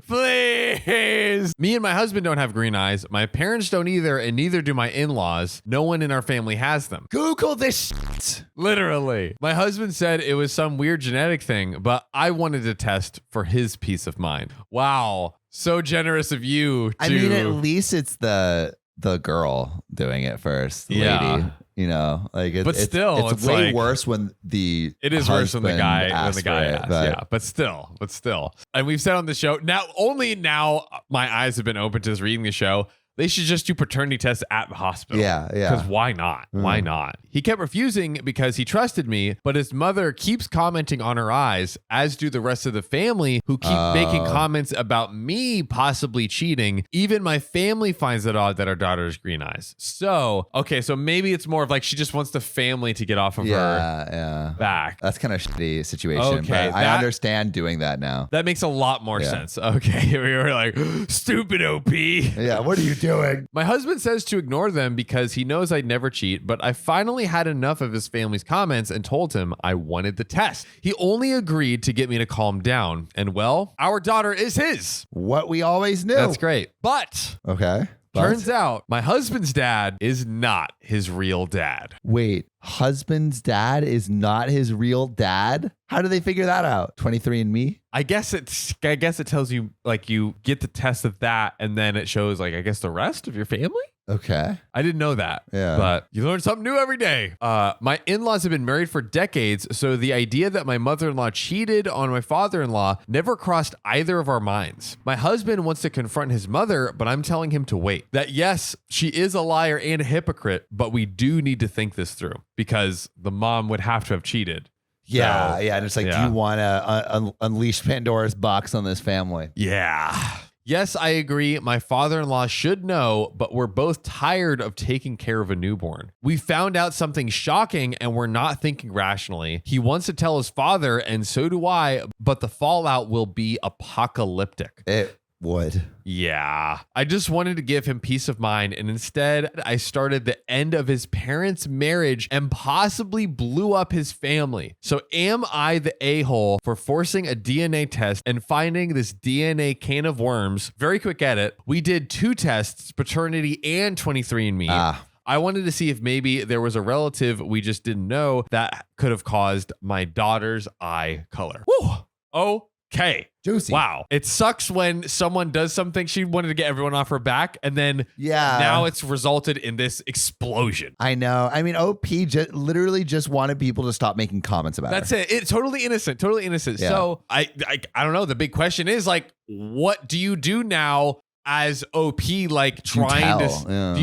Please. Me and my husband don't have green eyes. My parents don't either, and neither do my in-laws. No one in our family has them. Google this shit. Literally. My husband said it was some weird genetic thing, but I wanted to test for his peace of mind. Wow. So generous of you. I mean, at least it's the girl doing it first. The lady, you know, like but still, it's way worse when it is worse when the guy asks, yeah. But still. And we've said on the show now, only now my eyes have been open to reading the show. They should just do paternity tests at the hospital. Yeah. Because why not? Why not? He kept refusing because he trusted me, but his mother keeps commenting on her eyes, as do the rest of the family who keep making comments about me possibly cheating. Even my family finds it odd that our daughter has green eyes. So, okay, so maybe it's more of like she just wants the family to get off of her back. That's kind of shitty situation. Okay, But I understand doing that now. That makes a lot more sense. Okay, we were like, stupid OP. Yeah, what are you doing? My husband says to ignore them because he knows I'd never cheat, but I finally had enough of his family's comments and told him I wanted the test. He only agreed to get me to calm down. And well, our daughter is his. What we always knew. That's great. But Okay. turns out my husband's dad is not his real dad. Wait, husband's dad is not his real dad? How do they figure that out? 23andMe? I guess it tells you, like, you get the test of that and then it shows, like, I guess the rest of your family? Okay. I didn't know that. Yeah. But you learn something new every day. My in-laws have been married for decades, so the idea that my mother-in-law cheated on my father-in-law never crossed either of our minds. My husband wants to confront his mother, but I'm telling him to wait. That yes, she is a liar and a hypocrite, but we do need to think this through because the mom would have to have cheated. Yeah, So, yeah. And it's like, do you want to unleash Pandora's box on this family? Yeah. Yes, I agree. My father-in-law should know, but we're both tired of taking care of a newborn. We found out something shocking and we're not thinking rationally. He wants to tell his father, and so do I, but the fallout will be apocalyptic. It would. Yeah. I just wanted to give him peace of mind, and instead I started the end of his parents' marriage and possibly blew up his family. So am I the a-hole for forcing a DNA test and finding this DNA can of worms? Very quick edit. We did 2 tests, paternity and 23andMe. I wanted to see if maybe there was a relative we just didn't know that could have caused my daughter's eye color. Woo! Okay. Juicy. Wow. It sucks when someone does something she wanted to get everyone off her back, and then now it's resulted in this explosion. I know. I mean, OP literally just wanted people to stop making comments about That's her. it. It's totally innocent. Totally innocent. Yeah. So I don't know. The big question is, like, what do you do now as OP? Like, trying to,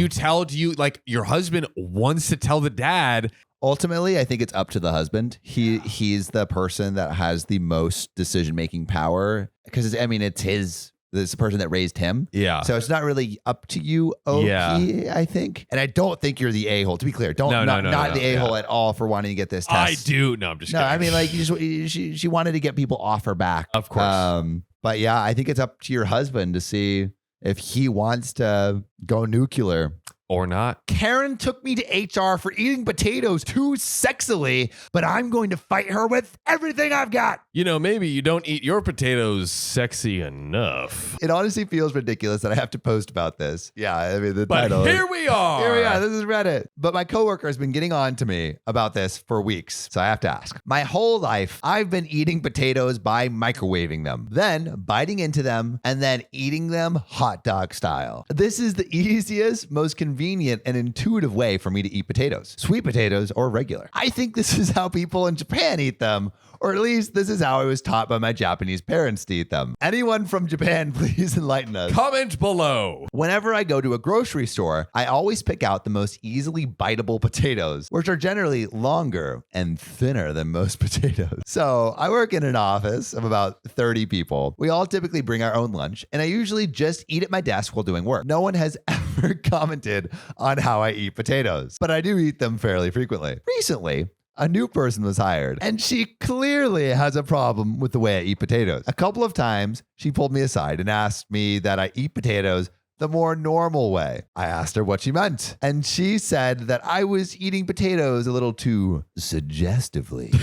do you like your husband wants to tell the dad? Ultimately, I think it's up to the husband. He's the person that has the most decision-making power because, I mean, it's the person that raised him. Yeah. So it's not really up to you, OP, I think. And I don't think you're the a-hole. To be clear, not the a-hole at all for wanting to get this test. I do. No, I'm just kidding. I mean, like, she wanted to get people off her back. Of course. But yeah, I think it's up to your husband to see if he wants to go nuclear. Or not. Karen took me to HR for eating potatoes too sexily, but I'm going to fight her with everything I've got. You know, maybe you don't eat your potatoes sexy enough. It honestly feels ridiculous that I have to post about this. Yeah, I mean, the title. Here we are. Here we are. This is Reddit. But my coworker has been getting on to me about this for weeks, so I have to ask. My whole life, I've been eating potatoes by microwaving them, then biting into them, and then eating them hot dog style. This is the easiest, most convenient and intuitive way for me to eat potatoes, sweet potatoes or regular. I think this is how people in Japan eat them, or at least this is how I was taught by my Japanese parents to eat them. Anyone from Japan, please enlighten us. Comment below. Whenever I go to a grocery store, I always pick out the most easily biteable potatoes, which are generally longer and thinner than most potatoes. So I work in an office of about 30 people. We all typically bring our own lunch, and I usually just eat at my desk while doing work. No one has ever commented on how I eat potatoes, but I do eat them fairly frequently. Recently, a new person was hired, and she clearly has a problem with the way I eat potatoes. A couple of times, she pulled me aside and asked me that I eat potatoes the more normal way. I asked her what she meant, and she said that I was eating potatoes a little too suggestively.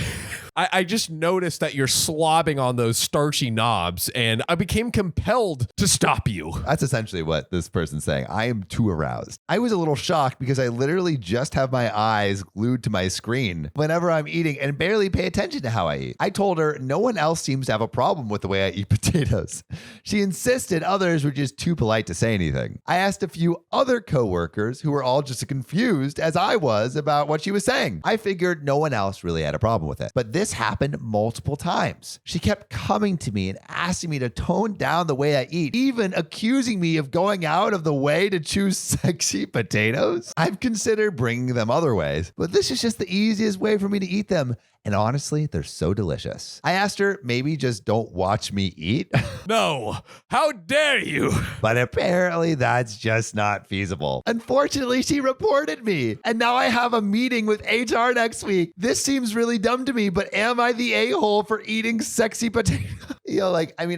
I just noticed that you're slobbing on those starchy knobs, and I became compelled to stop you. That's essentially what this person's saying. I am too aroused. I was a little shocked because I literally just have my eyes glued to my screen whenever I'm eating and barely pay attention to how I eat. I told her no one else seems to have a problem with the way I eat potatoes. She insisted others were just too polite to say anything. I asked a few other coworkers who were all just as confused as I was about what she was saying. I figured no one else really had a problem with it. But this This happened multiple times. She kept coming to me and asking me to tone down the way I eat, even accusing me of going out of the way to choose sexy potatoes. I've considered bringing them other ways, but this is just the easiest way for me to eat them. And honestly, they're so delicious. I asked her, maybe just don't watch me eat. No, how dare you? But apparently that's just not feasible. Unfortunately, she reported me. And now I have a meeting with HR next week. This seems really dumb to me, but am I the a-hole for eating sexy potatoes?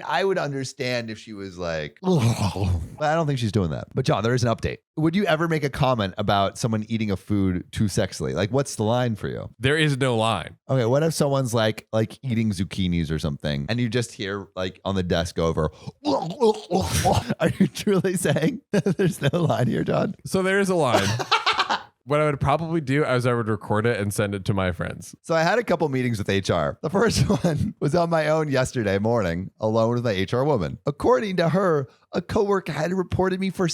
I would understand if she was like, oh. But I don't think she's doing that. But John, there is an update. Would you ever make a comment about someone eating a food too sexily? Like, what's the line for you? There is no line. Okay, what if someone's like eating zucchinis or something, and you just hear like on the desk over, are you truly saying there's no line here, John? So there is a line. What I would probably do is I would record it and send it to my friends. So I had a couple meetings with HR. The first one was on my own yesterday morning, alone with my HR woman. According to her, a coworker had reported me for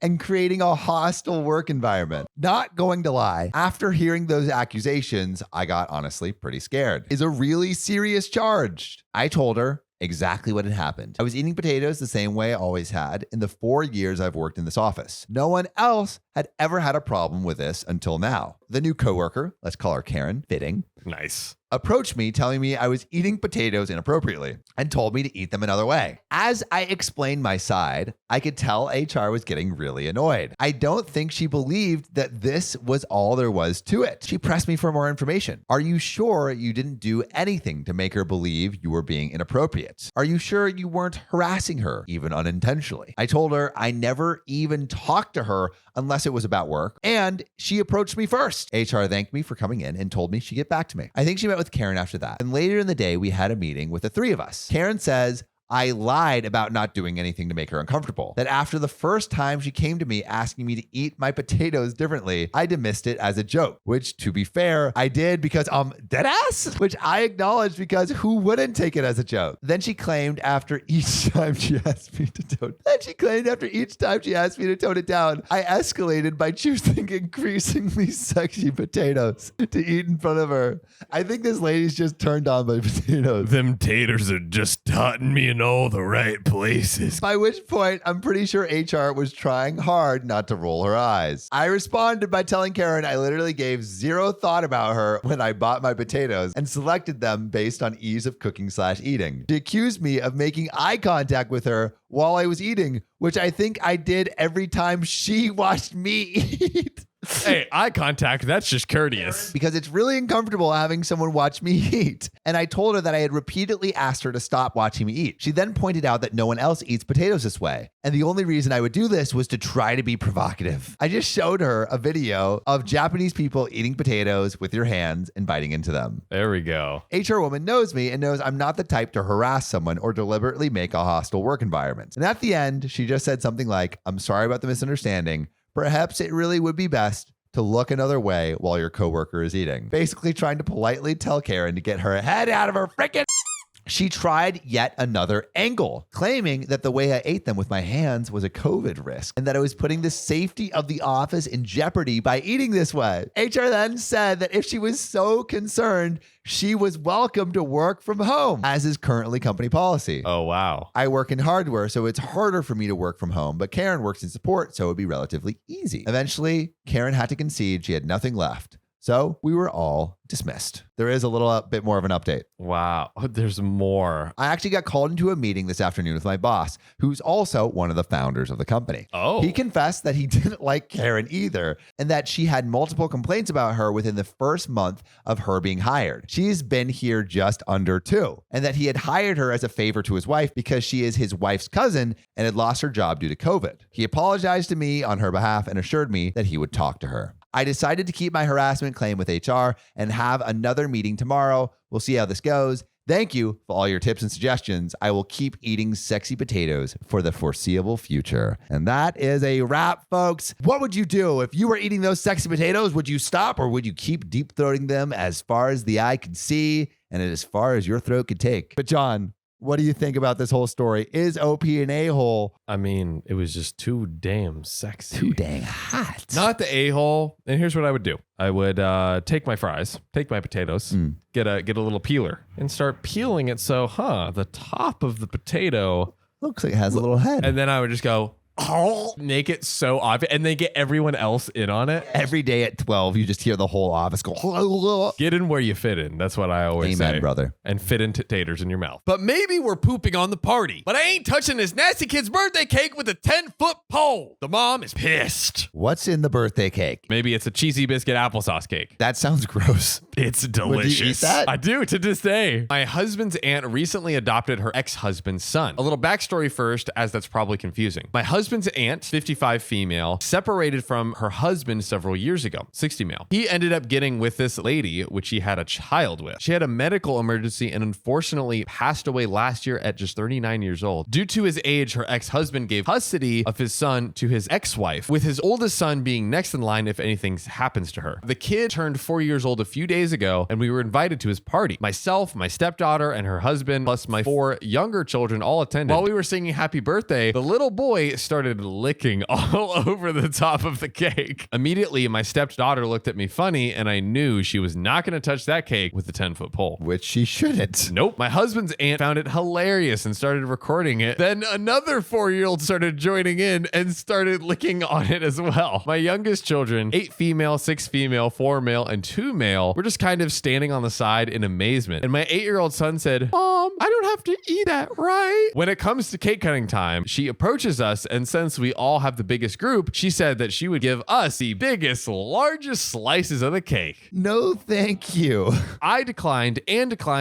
and creating a hostile work environment. Not going to lie, after hearing those accusations, I got honestly pretty scared. Is a really serious charge. I told her exactly what had happened. I was eating potatoes the same way I always had in the 4 years I've worked in this office. No one else had ever had a problem with this until now. The new coworker, let's call her Karen, fitting, Nice. approached me telling me I was eating potatoes inappropriately and told me to eat them another way. As I explained my side, I could tell HR was getting really annoyed. I don't think she believed that this was all there was to it. She pressed me for more information. Are you sure you didn't do anything to make her believe you were being inappropriate? Are you sure you weren't harassing her, even unintentionally? I told her I never even talked to her unless it was about work, and she approached me first. HR thanked me for coming in and told me she'd get back to me. I think she met with Karen after that. And later in the day, we had a meeting with the three of us. Karen says, I lied about not doing anything to make her uncomfortable. That after the first time she came to me asking me to eat my potatoes differently, I dismissed it as a joke, which to be fair, I did because dead ass, which I acknowledged because who wouldn't take it as a joke? Then she claimed after each time she asked me to tone it down, I escalated by choosing increasingly sexy potatoes to eat in front of her. I think this lady's just turned on by potatoes. Them taters are just taughting me in all the right places. By which point, I'm pretty sure HR was trying hard not to roll her eyes. I responded by telling Karen I literally gave zero thought about her when I bought my potatoes and selected them based on ease of cooking/eating. She accused me of making eye contact with her while I was eating, which I think I did every time she watched me eat. Hey, eye contact, that's just courteous. Because it's really uncomfortable having someone watch me eat. And I told her that I had repeatedly asked her to stop watching me eat. She then pointed out that no one else eats potatoes this way. And the only reason I would do this was to try to be provocative. I just showed her a video of Japanese people eating potatoes with your hands and biting into them. There we go. HR woman knows me and knows I'm not the type to harass someone or deliberately make a hostile work environment. And at the end, she just said something like, I'm sorry about the misunderstanding. Perhaps it really would be best to look another way while your coworker is eating. Basically trying to politely tell Karen to get her head out of her frickin'. She tried yet another angle, claiming that the way I ate them with my hands was a COVID risk and that I was putting the safety of the office in jeopardy by eating this way. HR then said that if she was so concerned, she was welcome to work from home, as is currently company policy. Oh, wow. I work in hardware, so it's harder for me to work from home, but Karen works in support, so it would be relatively easy. Eventually, Karen had to concede she had nothing left. So we were all dismissed. There is a little bit more of an update. Wow. There's more. I actually got called into a meeting this afternoon with my boss, who's also one of the founders of the company. Oh. He confessed that he didn't like Karen either, and that she had multiple complaints about her within the first month of her being hired. She's been here just under 2, and that he had hired her as a favor to his wife because she is his wife's cousin and had lost her job due to COVID. He apologized to me on her behalf and assured me that he would talk to her. I decided to keep my harassment claim with HR and have another meeting tomorrow. We'll see how this goes. Thank you for all your tips and suggestions. I will keep eating sexy potatoes for the foreseeable future. And that is a wrap, folks. What would you do if you were eating those sexy potatoes? Would you stop or would you keep deep throating them as far as the eye could see and as far as your throat could take? But John, What do you think about this whole story? Is OP an a-hole? I mean, it was just too damn sexy. Too dang hot. Not the a-hole. And here's what I would do. I would take my fries, take my potatoes, get a little peeler, and start peeling it. So, the top of the potato Looks like it has a little head. and then I would just go, make it so obvious, and then get everyone else in on it. Every day at 12, you just hear the whole office go. Get in where you fit in. That's what I always say. Amen, brother. And fit in taters in your mouth. But maybe we're pooping on the party. But I ain't touching this nasty kid's birthday cake with a 10-foot pole. The mom is pissed. What's in the birthday cake? Maybe it's a cheesy biscuit applesauce cake. That sounds gross. It's delicious. Would you eat that? I do to this day. My husband's aunt recently adopted her ex-husband's son. A little backstory first, as that's probably confusing. My husband's aunt, 55 female, separated from her husband several years ago, 60 male. He ended up getting with this lady, which he had a child with. She had a medical emergency and unfortunately passed away last year at just 39 years old. Due to his age, her ex-husband gave custody of his son to his ex-wife, with his oldest son being next in line if anything happens to her. The kid turned 4 years old a few days ago, and we were invited to his party. Myself, my stepdaughter, and her husband, plus my 4 younger children all attended. While we were singing happy birthday, the little boy started licking all over the top of the cake. Immediately, my stepdaughter looked at me funny, and I knew she was not going to touch that cake with the 10-foot pole. Which she shouldn't. Nope. My husband's aunt found it hilarious and started recording it. Then another 4-year-old started joining in and started licking on it as well. My youngest children, 8 female, 6 female, 4 male, and 2 male, were just kind of standing on the side in amazement. And my 8-year-old son said, "Mom, I don't have to eat that, right?" When it comes to cake cutting time, she approaches us, and since we all have the biggest group, she said that she would give us the biggest, largest slices of the cake. No, thank you. I declined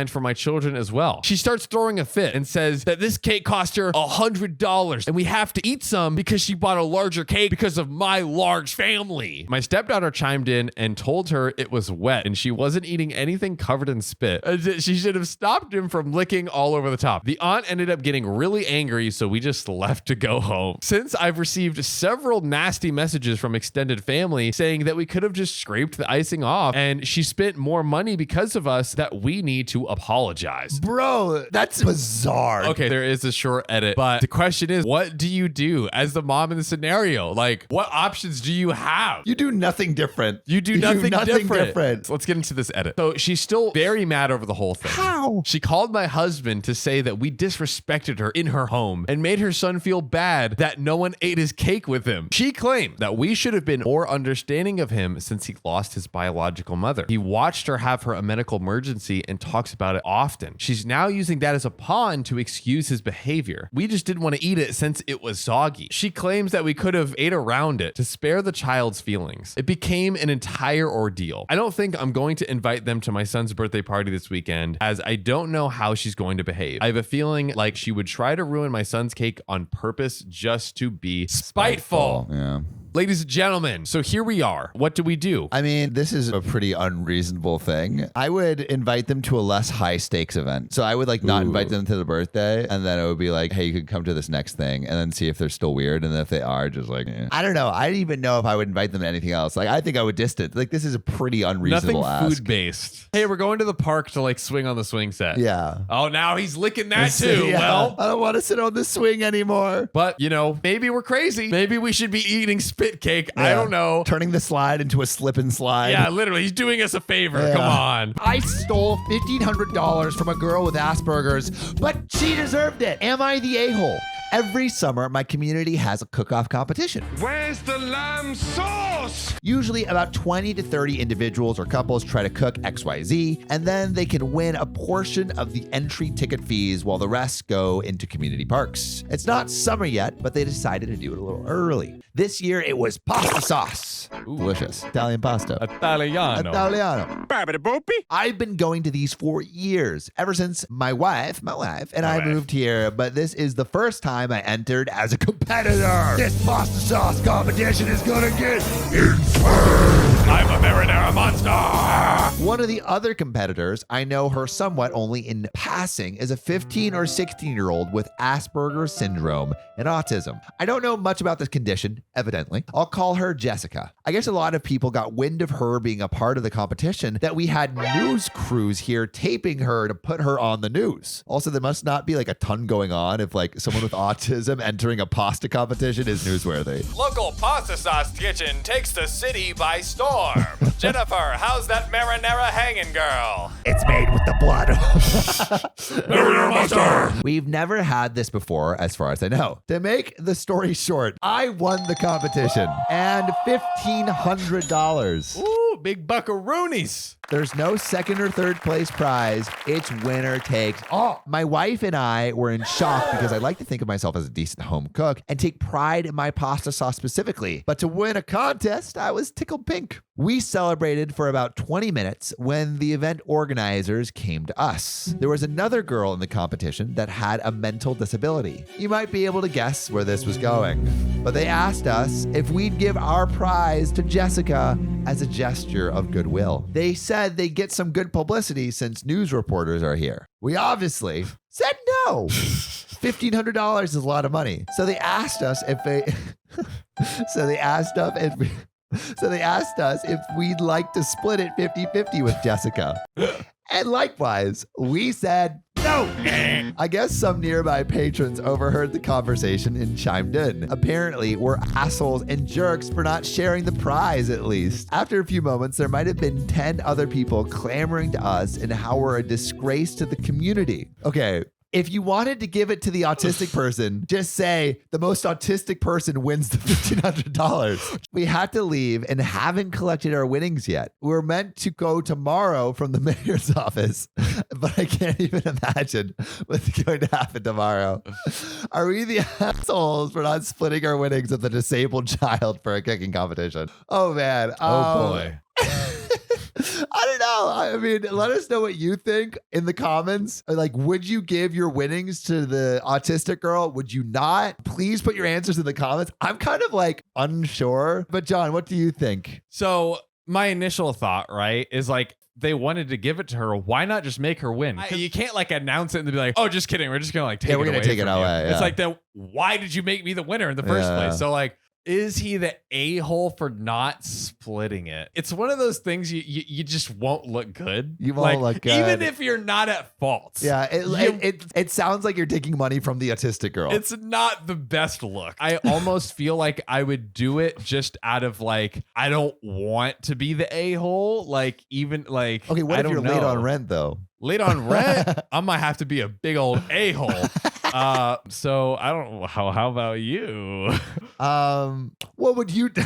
for my children as well. She starts throwing a fit and says that this cake cost her $100 and we have to eat some because she bought a larger cake because of my large family. My stepdaughter chimed in and told her it was wet and she wasn't eating anything covered in spit. She should have stopped him from licking all over the top. The aunt ended up getting really angry, so we just left to go home. Since I've received several nasty messages from extended family saying that we could have just scraped the icing off and she spent more money because of us, that we need to apologize. Bro, that's bizarre. Okay, there is a short edit, but the question is, what do you do as the mom in the scenario? Like, what options do you have? You do nothing different. You do nothing different. So let's get into this edit. So she's still very mad over the whole thing. How? She called my husband to say that we disrespected her in her home and made her son feel bad that no one ate his cake with him. She claimed that we should have been more understanding of him since he lost his biological mother. He watched her have a medical emergency and talks about it often. She's now using that as a pawn to excuse his behavior. We just didn't want to eat it since it was soggy. She claims that we could have ate around it to spare the child's feelings. It became an entire ordeal. I don't think I'm going to invite them to my son's birthday party this weekend, as I don't know how she's going to behave. I have a feeling like she would try to ruin my son's cake on purpose just to be spiteful. Yeah. Ladies and gentlemen, so here we are. What do we do? I mean, this is a pretty unreasonable thing. I would invite them to a less high stakes event. So I would not invite them to the birthday, and then it would be like, hey, you could come to this next thing, and then see if they're still weird. And then if they are, just I don't know. I didn't even know if I would invite them to anything else. I think I would distance. This is a pretty unreasonable Nothing ask. food-based. Hey, we're going to the park to swing on the swing set. Yeah. Oh, now he's licking that too. Yeah. Well, I don't want to sit on the swing anymore. But, maybe we're crazy. Maybe we should be eating spit cake. I don't know. Turning the slide into a slip and slide. Yeah, literally. He's doing us a favor. Yeah. Come on. I stole $1,500 from a girl with Asperger's, but she deserved it. Am I the a-hole? Every summer, my community has a cook-off competition. Where's the lamb sauce? Usually about 20 to 30 individuals or couples try to cook XYZ, and then they can win a portion of the entry ticket fees while the rest go into community parks. It's not summer yet, but they decided to do it a little early. This year, it was pasta sauce. Ooh. Delicious. Italian pasta. Italiano. I've been going to these for years, ever since my wife and I moved here, but this is the first time I entered as a competitor. This pasta sauce competition is gonna get intense. I'm a marinara monster. One of the other competitors, I know her somewhat only in passing, is a 15 or 16-year-old with Asperger's syndrome and autism. I don't know much about this condition, evidently. I'll call her Jessica. I guess a lot of people got wind of her being a part of the competition that we had news crews here taping her to put her on the news. Also, there must not be like a ton going on if like someone with autism entering a pasta competition is newsworthy. Local pasta sauce kitchen takes the city by storm. Jennifer, how's that marinara hanging, girl? It's made with the blood. Marinara monster. We've never had this before, as far as I know. To make the story short, I won the competition and $1,500. Ooh, big buckaroonies. There's no second or third place prize. It's winner takes all. My wife and I were in shock because I like to think of myself as a decent home cook and take pride in my pasta sauce specifically. But to win a contest, I was tickled pink. We celebrated for about 20 minutes when the event organizers came to us. There was another girl in the competition that had a mental disability. You might be able to guess where this was going, but they asked us if we'd give our prize to Jessica as a gesture of goodwill. They said they'd get some good publicity since news reporters are here. We obviously said no. $1,500 is a lot of money. So they asked us if we'd like to split it 50-50 with Jessica. And likewise, we said no. I guess some nearby patrons overheard the conversation and chimed in. Apparently, we're assholes and jerks for not sharing the prize, at least. After a few moments, there might have been 10 other people clamoring to us and how we're a disgrace to the community. Okay. If you wanted to give it to the autistic person, just say the most autistic person wins the $1,500. We had to leave and haven't collected our winnings yet. We're meant to go tomorrow from the mayor's office, but I can't even imagine what's going to happen tomorrow. Are we the assholes for not splitting our winnings with a disabled child for a cooking competition? Oh, man. Oh, boy. I don't know. I mean, let us know what you think in the comments. Like, would you give your winnings to the autistic girl? Would you not? Please put your answers in the comments. I'm kind of like unsure. But John, what do you think? So my initial thought, right, is like, they wanted to give it to her. Why not just make her win? You can't like announce it and be like, oh, just kidding. We're just going to like take it away. We're going to take it away. Yeah. Yeah. It's like, then why did you make me the winner in the first place? So like, is he the a-hole for not splitting it? It's one of those things you just won't look good. You won't look good. Even if you're not at fault. Yeah, it sounds like you're taking money from the autistic girl. It's not the best look. I almost feel like I would do it just out of like, I don't want to be the a-hole. Like even like, okay, what if you're late on rent though? Late on rent, I might have to be a big old a-hole. So I don't know. How about you? What would you do?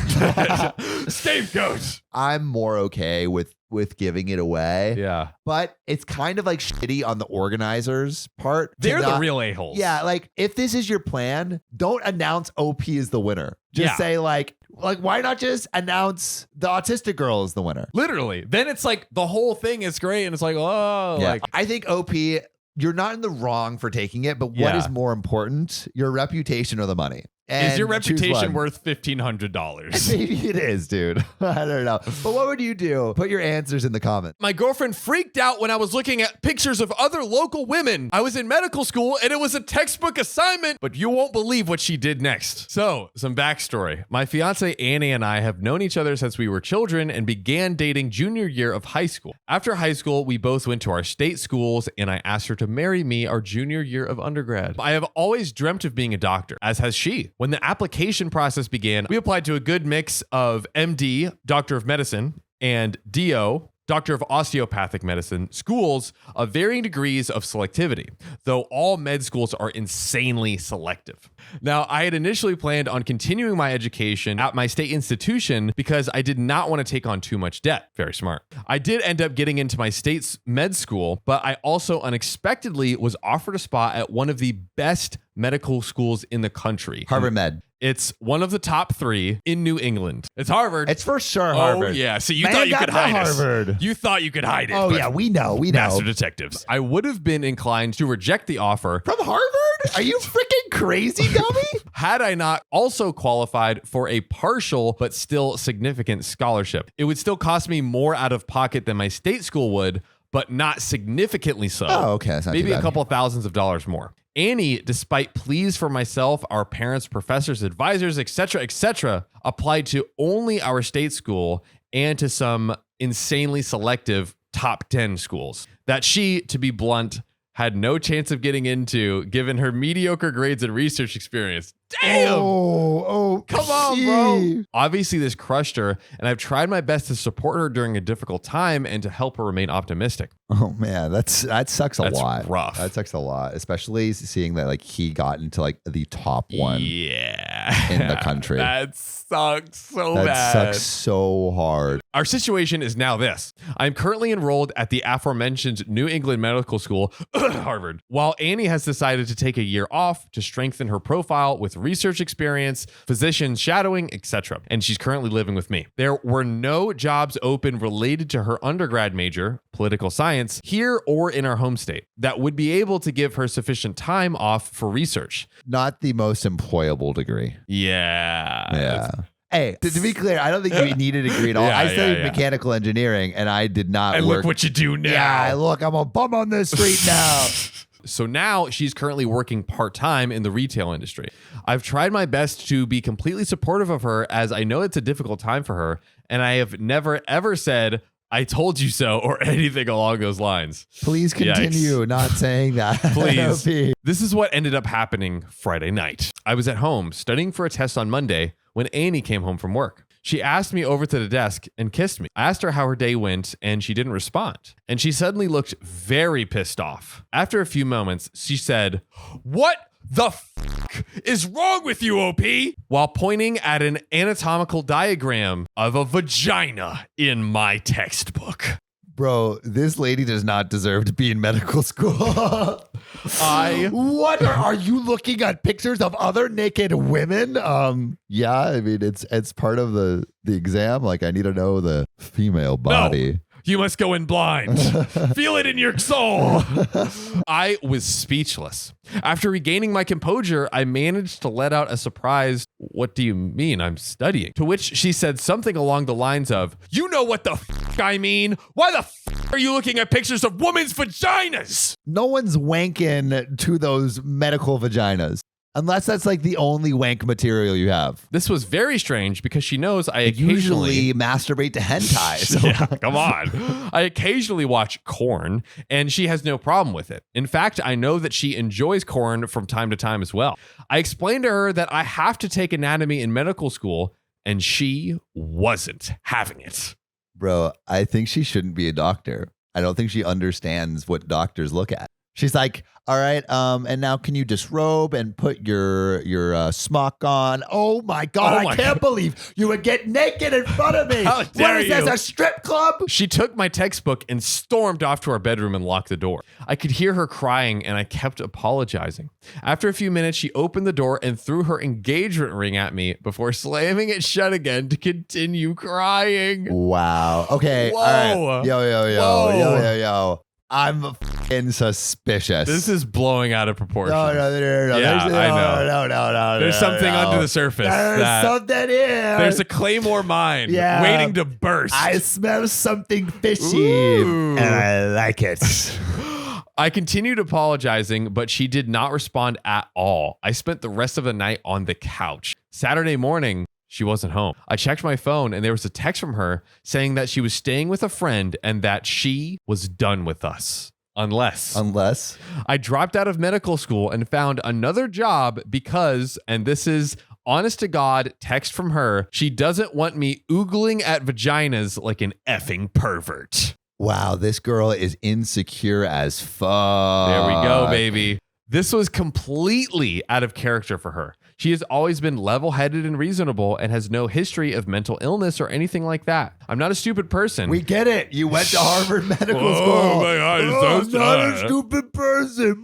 Scapegoat. I'm more okay with giving it away. Yeah. But it's kind of like shitty on the organizers' part. They're the real a-holes. Yeah, like if this is your plan, don't announce OP as the winner. Just say like why not just announce the autistic girl as the winner? Literally. Then it's like the whole thing is great and it's like, oh, yeah. like I think OP, you're not in the wrong for taking it, but what is more important, your reputation or the money? And is your reputation worth $1,500? Maybe it is, dude. I don't know. But what would you do? Put your answers in the comments. My girlfriend freaked out when I was looking at pictures of other local women. I was in medical school and it was a textbook assignment, but you won't believe what she did next. So, some backstory. My fiance Annie and I have known each other since we were children and began dating junior year of high school. After high school, we both went to our state schools and I asked her to marry me our junior year of undergrad. I have always dreamt of being a doctor, as has she. When the application process began, we applied to a good mix of MD, Doctor of Medicine, and DO, Doctor of Osteopathic Medicine, schools of varying degrees of selectivity, though all med schools are insanely selective. Now, I had initially planned on continuing my education at my state institution because I did not want to take on too much debt. Very smart. I did end up getting into my state's med school, but I also unexpectedly was offered a spot at one of the best medical schools in the country. Harvard Med. It's one of the top 3 in New England. It's Harvard. It's for sure Harvard. Oh, yeah. So you thought you could hide Harvard. it. You thought you could hide it. Oh, yeah. We know. Master detectives. I would have been inclined to reject the offer. From Harvard? Are you freaking crazy, dummy? had I not also qualified for a partial but still significant scholarship. It would still cost me more out of pocket than my state school would, but not significantly so. Oh, okay. That's not Maybe too a bad. couple thousands of dollars more. Annie, despite pleas for myself, our parents, professors, advisors, etc., applied to only our state school and to some insanely selective top 10 schools that she, to be blunt, had no chance of getting into given her mediocre grades and research experience. Damn! Oh, Come on, bro. Obviously, this crushed her, and I've tried my best to support her during a difficult time and to help her remain optimistic. Oh man, that sucks a That's lot. rough. That sucks a lot, especially seeing that like he got into like the top one Yeah. in the country. That sucks so That bad. sucks so hard. Our situation is now this. I'm currently enrolled at the aforementioned New England Medical School, Harvard, while Annie has decided to take a year off to strengthen her profile with research experience, physician shadowing, etc. And she's currently living with me. There were no jobs open related to her undergrad major, political science, here or in our home state that would be able to give her sufficient time off for research. Not the most employable degree. Yeah. Hey, to be clear, I don't think you need a degree at all. Yeah, I studied yeah. mechanical engineering and I did not And work. look what you do now. Yeah, look, I'm a bum on the street now. So now she's currently working part-time in the retail industry. I've tried my best to be completely supportive of her as I know it's a difficult time for her, and I have never ever said, I told you so, or anything along those lines. Please continue not saying that. Please. LP. This is what ended up happening Friday night. I was at home studying for a test on Monday when Annie came home from work. She asked me over to the desk and kissed me. I asked her how her day went and she didn't respond. And she suddenly looked very pissed off. After a few moments, she said, "What the f*** is wrong with you, OP?" While pointing at an anatomical diagram of a vagina in my textbook. Bro, this lady does not deserve to be in medical school. What are you looking at pictures of other naked women? Yeah, I mean it's part of the exam. Like I need to know the female body. No. You must go in blind. Feel it in your soul. I was speechless. After regaining my composure, I managed to let out a surprised, "What do you mean I'm studying?" To which she said something along the lines of, "You know what the f*** I mean? Why the f*** are you looking at pictures of women's vaginas?" No one's wanking to those medical vaginas. Unless that's like the only wank material you have. This was very strange because she knows I Usually masturbate to hentai. So Yeah, come on. I occasionally watch corn, and she has no problem with it. In fact, I know that she enjoys corn from time to time as well. I explained to her that I have to take anatomy in medical school, and she wasn't having it. Bro, I think she shouldn't be a doctor. I don't think she understands what doctors look at. She's like, all right, and now can you disrobe and put your smock on? Oh my God, I can't believe you would get naked in front of me. How dare What is this, you. a strip club? She took my textbook and stormed off to our bedroom and locked the door. I could hear her crying, and I kept apologizing. After a few minutes, she opened the door and threw her engagement ring at me before slamming it shut again to continue crying. Wow. Okay. Whoa. All right. Whoa. Yo. I'm fucking suspicious. This is blowing out of proportion. No. Yeah, I know. No. There's something under the surface. There's something here. There's a claymore mine waiting to burst. I smell something fishy, Ooh. and I like it. I continued apologizing, but she did not respond at all. I spent the rest of the night on the couch. Saturday morning, she wasn't home. I checked my phone and there was a text from her saying that she was staying with a friend and that she was done with us. Unless I dropped out of medical school and found another job because, and this is honest to God text from her, she doesn't want me oogling at vaginas like an effing pervert. Wow, this girl is insecure as fuck. There we go, baby. This was completely out of character for her. She has always been level-headed and reasonable and has no history of mental illness or anything like that. I'm not a stupid person. We get it. You went to Harvard Medical School. Oh my God, I'm so not a sad. stupid person.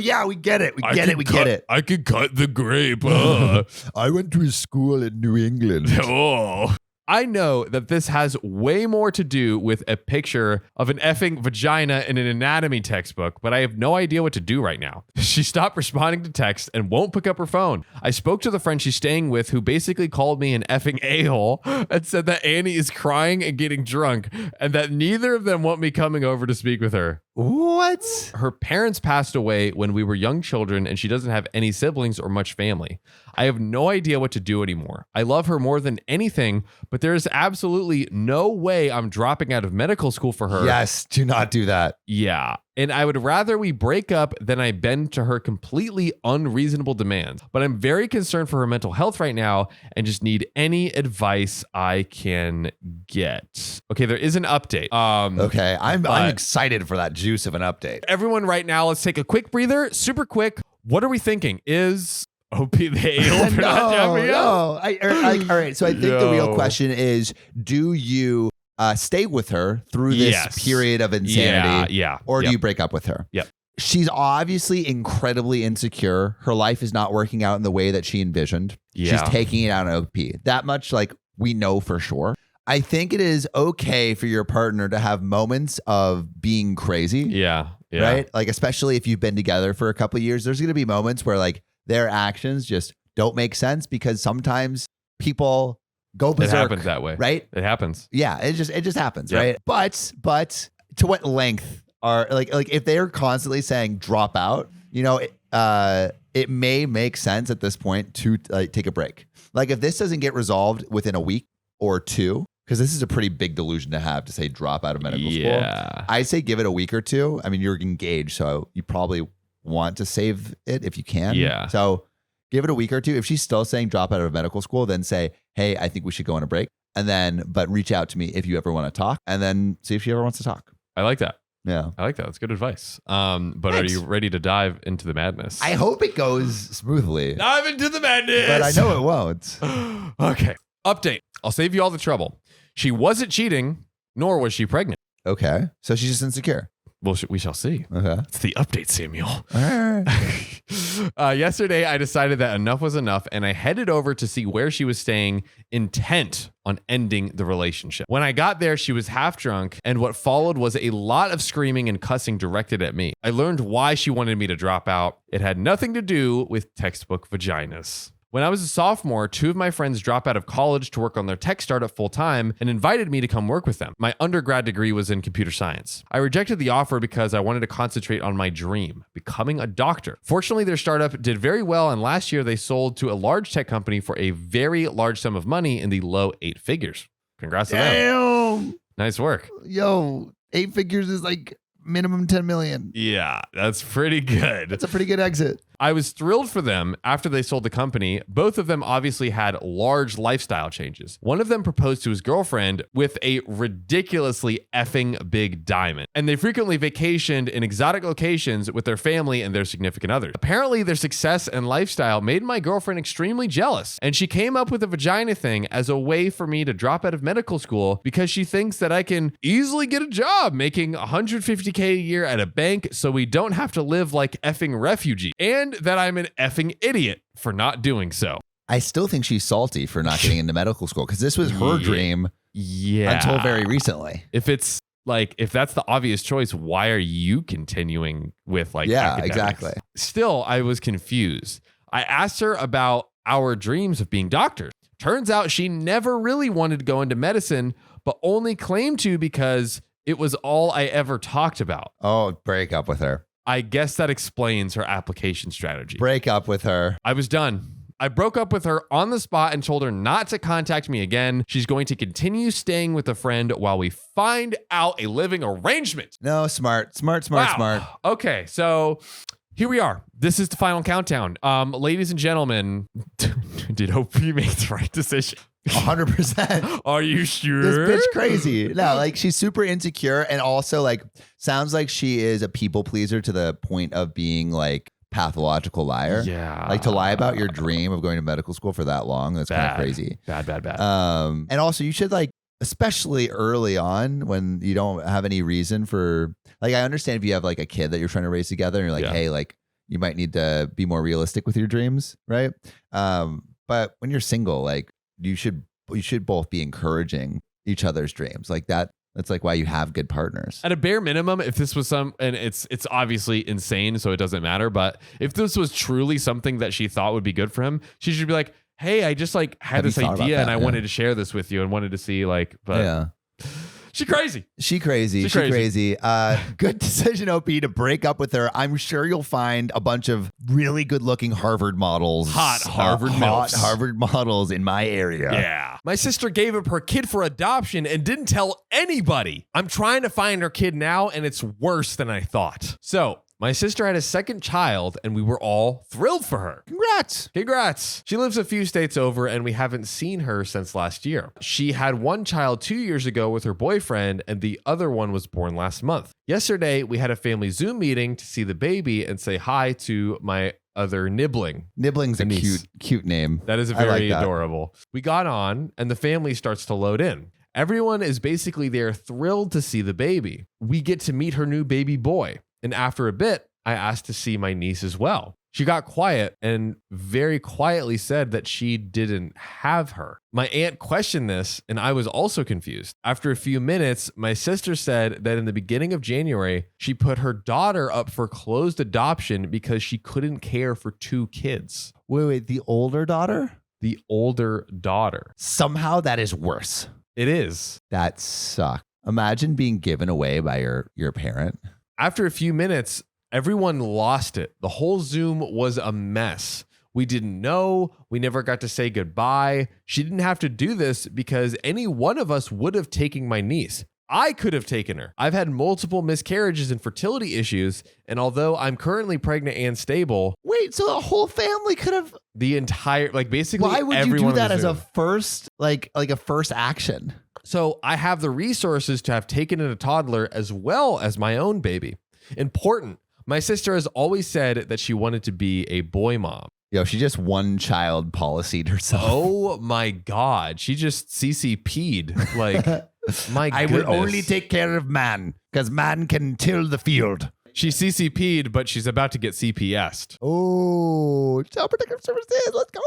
Yeah, we get it. We get it. I could cut the grape. I went to a school in New England. Oh. I know that this has way more to do with a picture of an effing vagina in an anatomy textbook, but I have no idea what to do right now. She stopped responding to texts and won't pick up her phone. I spoke to the friend she's staying with who basically called me an effing a-hole and said that Annie is crying and getting drunk and that neither of them want me coming over to speak with her. What? Her parents passed away when we were young children and she doesn't have any siblings or much family. I have no idea what to do anymore. I love her more than anything, but there is absolutely no way I'm dropping out of medical school for her. Yes, do not do that. Yeah. And I would rather we break up than I bend to her completely unreasonable demands. But I'm very concerned for her mental health right now and just need any advice I can get. Okay, there is an update. Okay, I'm excited for that juice of an update. Everyone right now, let's take a quick breather, super quick. What are we thinking? Is OP the a-hole for not dropping out? All right, so I think the real question is, do you stay with her through this period of insanity? Yeah. Or do you break up with her? Yep. She's obviously incredibly insecure. Her life is not working out in the way that she envisioned. Yeah. She's taking it out on OP. That much, like, we know for sure. I think it is okay for your partner to have moments of being crazy. Yeah. Right? Like, especially if you've been together for a couple of years, there's going to be moments where, like, their actions just don't make sense because sometimes people go berserk. It happens that way. Right? It happens. Yeah, it just happens, Yep. right? But to what length are like if they're constantly saying drop out, it may make sense at this point to take a break. Like if this doesn't get resolved within a week or two, because this is a pretty big delusion to have to say drop out of medical school. I say give it a week or two. I mean, you're engaged, so you probably want to save it if you can. Yeah. So give it a week or two. If she's still saying drop out of medical school, then say, hey, I think we should go on a break. But reach out to me if you ever want to talk, and then see if she ever wants to talk. I like that. Yeah. I like that. That's good advice. But Thanks. Are you ready to dive into the madness? I hope it goes smoothly, dive into the madness. but I know it won't. Okay. Update. I'll save you all the trouble. She wasn't cheating, nor was she pregnant. Okay. So she's just insecure. Well, we shall see. Okay. It's the update, Samuel. All right. Yesterday, I decided that enough was enough, and I headed over to see where she was staying, intent on ending the relationship. When I got there, she was half drunk, and what followed was a lot of screaming and cussing directed at me. I learned why she wanted me to drop out. It had nothing to do with textbook vaginas. When I was a sophomore, 2 of my friends dropped out of college to work on their tech startup full time and invited me to come work with them. My undergrad degree was in computer science. I rejected the offer because I wanted to concentrate on my dream, becoming a doctor. Fortunately, their startup did very well, and last year they sold to a large tech company for a very large sum of money in the low 8 figures. Congrats to them. Damn. Nice work. Yo, 8 figures is like minimum 10 million. Yeah, that's pretty good. That's a pretty good exit. I was thrilled for them after they sold the company. Both of them obviously had large lifestyle changes. One of them proposed to his girlfriend with a ridiculously effing big diamond. And they frequently vacationed in exotic locations with their family and their significant others. Apparently, their success and lifestyle made my girlfriend extremely jealous. And she came up with the vagina thing as a way for me to drop out of medical school because she thinks that I can easily get a job making $150K a year at a bank so we don't have to live like effing refugee. And that I'm an effing idiot for not doing so. I still think she's salty for not getting into medical school because this was her dream until very recently. If that's the obvious choice, why are you continuing with academics? Exactly. Still, I was confused. I asked her about our dreams of being doctors. Turns out she never really wanted to go into medicine, but only claimed to because it was all I ever talked about. Oh, break up with her. I guess that explains her application strategy. Break up with her. I was done. I broke up with her on the spot and told her not to contact me again. She's going to continue staying with a friend while we find out a living arrangement. No, smart. Okay, so here we are. This is the final countdown. Ladies and gentlemen, did OP make the right decision? 100%. Are you sure? This bitch crazy. No, she's super insecure and also sounds like she is a people pleaser to the point of being pathological liar. Yeah. To lie about your dream of going to medical school for that long. That's kind of crazy. Bad. And also you should especially early on when you don't have any reason for I understand if you have a kid that you're trying to raise together and you're hey, you might need to be more realistic with your dreams. Right. But when you're single, you should you should both be encouraging each other's dreams like that. That's like why you have good partners. At a bare minimum, if this was and it's obviously insane, so it doesn't matter, but if this was truly something that she thought would be good for him, she should be like, hey, I just like had this idea and I wanted to share this with you and wanted to see like, but yeah. She crazy. She crazy. Good decision, OP, to break up with her. I'm sure you'll find a bunch of really good looking Harvard models. Hot Harvard models in my area. Yeah. My sister gave up her kid for adoption and didn't tell anybody. I'm trying to find her kid now and it's worse than I thought. So my sister had a second child and we were all thrilled for her. Congrats. She lives a few states over and we haven't seen her since last year. She had one child 2 years ago with her boyfriend and the other one was born last month. Yesterday, we had a family Zoom meeting to see the baby and say hi to my other Nibbling. Nibbling's a cute name. That is very adorable. We got on and the family starts to load in. Everyone is basically there thrilled to see the baby. We get to meet her new baby boy. And after a bit, I asked to see my niece as well. She got quiet and very quietly said that she didn't have her. My aunt questioned this, and I was also confused. After a few minutes, my sister said that in the beginning of January, she put her daughter up for closed adoption because she couldn't care for 2 kids. Wait, the older daughter? The older daughter. Somehow that is worse. It is. That sucks. Imagine being given away by your parent. After a few minutes, everyone lost it. The whole Zoom was a mess. We didn't know. We never got to say goodbye. She didn't have to do this because any one of us would have taken my niece. I could have taken her. I've had multiple miscarriages and fertility issues, and although I'm currently pregnant and stable... Wait, so the whole family could have... The entire, like basically why would you everyone do that as a first, like a first action? So I have the resources to have taken in a toddler as well as my own baby. Important. My sister has always said that she wanted to be a boy mom. Yo, she just one child policyed herself. Oh my God. She just CCP'd. Like, my goodness. I will only take care of man because man can till the field. She CCP'd, but she's about to get CPS'd. Oh, Child Protective Services. Let's go.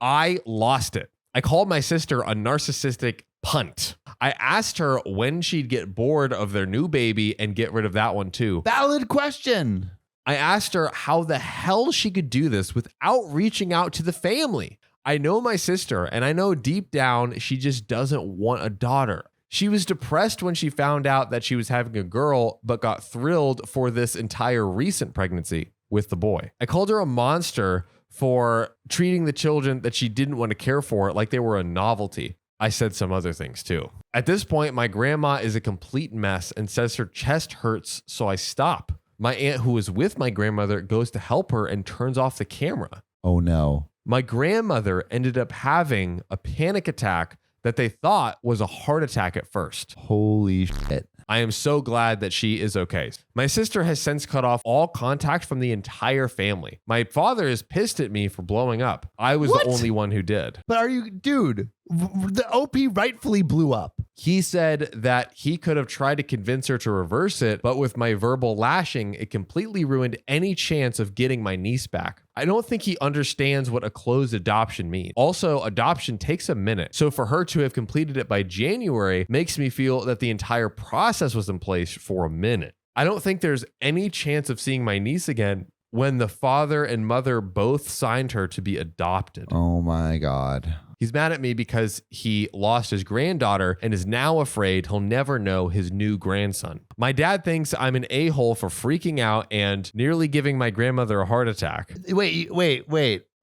I lost it. I called my sister a narcissistic punt. I asked her when she'd get bored of their new baby and get rid of that one too. Valid question. I asked her how the hell she could do this without reaching out to the family. I know my sister, and I know deep down she just doesn't want a daughter. She was depressed when she found out that she was having a girl, but got thrilled for this entire recent pregnancy with the boy. I called her a monster for treating the children that she didn't want to care for like they were a novelty. I said some other things too. At this point, my grandma is a complete mess and says her chest hurts, so I stop. My aunt, who is with my grandmother, goes to help her and turns off the camera. Oh no. My grandmother ended up having a panic attack that they thought was a heart attack at first. Holy shit. I am so glad that she is okay. My sister has since cut off all contact from the entire family. My father is pissed at me for blowing up. I was the only one who did. But are you, dude, the OP rightfully blew up. He said that he could have tried to convince her to reverse it, but with my verbal lashing, it completely ruined any chance of getting my niece back. I don't think he understands what a closed adoption means. Also, adoption takes a minute. So for her to have completed it by January makes me feel that the entire process was in place for a minute. I don't think there's any chance of seeing my niece again when the father and mother both signed her to be adopted. Oh my God. He's mad at me because he lost his granddaughter and is now afraid he'll never know his new grandson. My dad thinks I'm an a-hole for freaking out and nearly giving my grandmother a heart attack. Wait.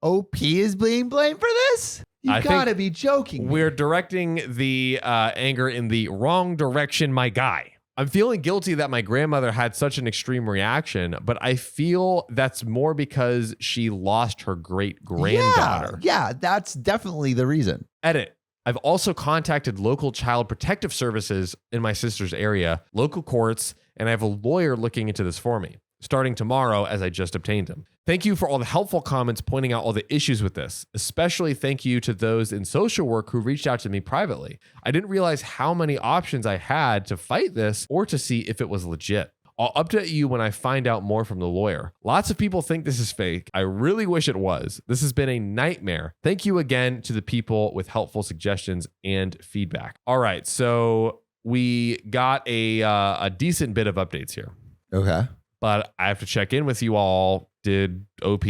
OP is being blamed for this? You gotta be joking. We're directing the anger in the wrong direction, my guy. I'm feeling guilty that my grandmother had such an extreme reaction, but I feel that's more because she lost her great granddaughter. Yeah, that's definitely the reason. Edit. I've also contacted local child protective services in my sister's area, local courts, and I have a lawyer looking into this for me, starting tomorrow as I just obtained him. Thank you for all the helpful comments pointing out all the issues with this. Especially thank you to those in social work who reached out to me privately. I didn't realize how many options I had to fight this or to see if it was legit. I'll update you when I find out more from the lawyer. Lots of people think this is fake. I really wish it was. This has been a nightmare. Thank you again to the people with helpful suggestions and feedback. All right, so we got a decent bit of updates here. Okay. But I have to check in with you all. Did OP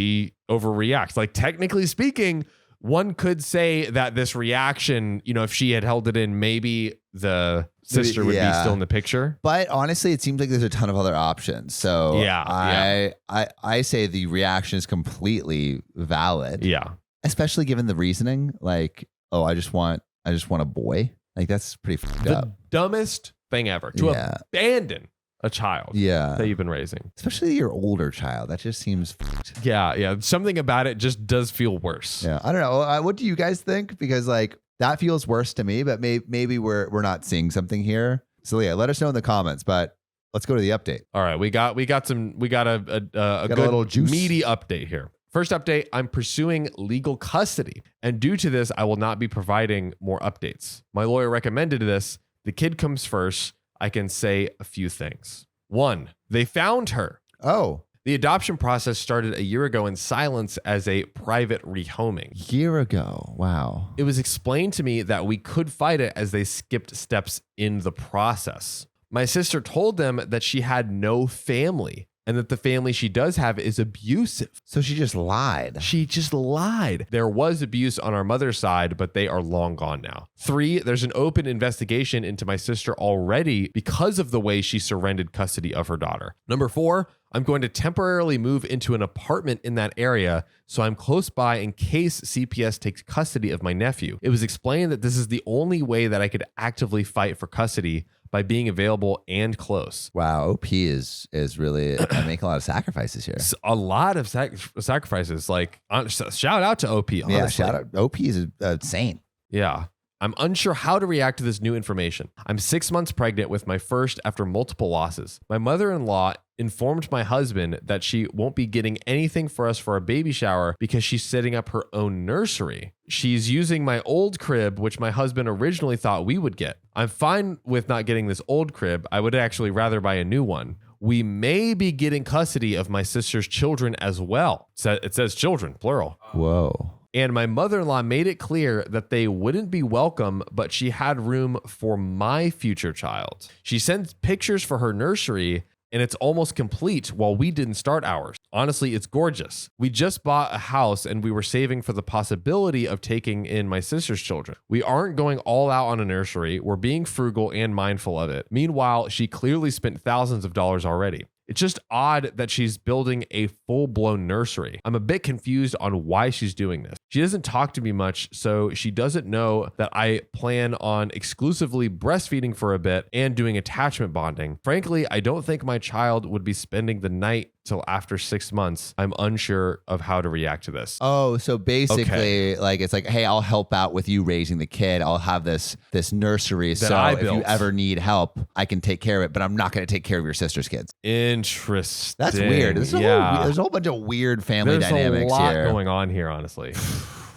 overreact? Like, technically speaking, one could say that this reaction, if she had held it in, maybe the sister would be still in the picture. But honestly, it seems like there's a ton of other options. So I say the reaction is completely valid. Yeah. Especially given the reasoning, like, oh, I just want a boy. Like, that's pretty fucked up. The dumbest thing ever to abandon a child that you've been raising. Especially your older child. That just seems fucked. Yeah. Something about it just does feel worse. Yeah. I don't know. What do you guys think? Because like that feels worse to me, but maybe we're not seeing something here. So yeah, let us know in the comments, but let's go to the update. All right. We got a good little juice. Meaty update here. First update, I'm pursuing legal custody. And due to this, I will not be providing more updates. My lawyer recommended this. The kid comes first. I can say a few things. 1, they found her. Oh. The adoption process started a year ago in silence as a private rehoming. Year ago. Wow. It was explained to me that we could fight it as they skipped steps in the process. My sister told them that she had no family and that the family she does have is abusive. So she just lied. She just lied. There was abuse on our mother's side, but they are long gone now. 3, there's an open investigation into my sister already because of the way she surrendered custody of her daughter. Number 4, I'm going to temporarily move into an apartment in that area so I'm close by in case CPS takes custody of my nephew. It was explained that this is the only way that I could actively fight for custody, by being available and close. Wow, OP is really making a lot of sacrifices here. A lot of sacrifices. Like, shout out to OP. Honestly. Yeah, shout out. OP is a saint. Yeah. I'm unsure how to react to this new information. I'm 6 months pregnant with my first after multiple losses. My mother-in-law informed my husband that she won't be getting anything for us for a baby shower because she's setting up her own nursery. She's using my old crib, which my husband originally thought we would get. I'm fine with not getting this old crib. I would actually rather buy a new one. We may be getting custody of my sister's children as well. It says children, plural. Whoa. And my mother-in-law made it clear that they wouldn't be welcome, but she had room for my future child. She sent pictures for her nursery, and it's almost complete while we didn't start ours. Honestly, it's gorgeous. We just bought a house and we were saving for the possibility of taking in my sister's children. We aren't going all out on a nursery. We're being frugal and mindful of it. Meanwhile, she clearly spent thousands of dollars already. It's just odd that she's building a full-blown nursery. I'm a bit confused on why she's doing this. She doesn't talk to me much, so she doesn't know that I plan on exclusively breastfeeding for a bit and doing attachment bonding. Frankly, I don't think my child would be spending the night till after 6 months. I'm unsure of how to react to this. Oh, so basically, like, it's like, hey, I'll help out with you raising the kid. I'll have this nursery. That so I if you built. ever need help, I can take care of it, but I'm not going to take care of your sister's kids. Interesting. That's weird. There's a whole bunch of weird family dynamics a lot here. going on here, honestly.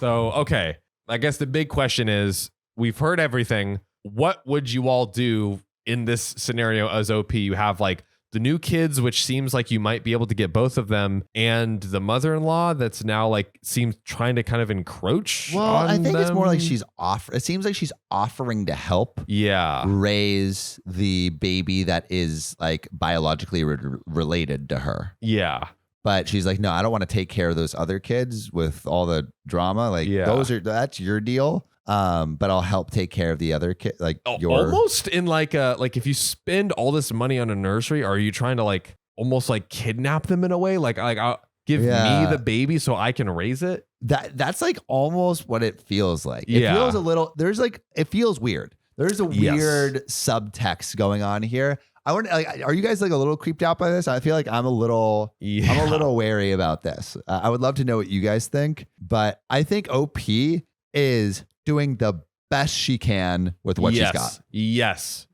So, okay. I guess the big question is, we've heard everything. What would you all do in this scenario as OP? You have like the new kids, which seems like you might be able to get both of them, and the mother-in-law that's now like seems trying to kind of encroach. Well, on I think it's more like them. it seems like she's offering to help Yeah. raise the baby that is like biologically related to her. Yeah. But she's like, no, I don't want to take care of those other kids with all the drama. Like that's your deal. But I'll help take care of the other kid. Like almost in like if you spend all this money on a nursery, are you trying to like almost like kidnap them in a way? Like I'll give me the baby so I can raise it. That's like almost what it feels like. It feels a little. It feels weird. There's a weird subtext going on here. I want. Like, are you guys like a little creeped out by this? I feel like I'm a little wary about this. I would love to know what you guys think, but I think OP is doing the best she can with what she's got. Yes.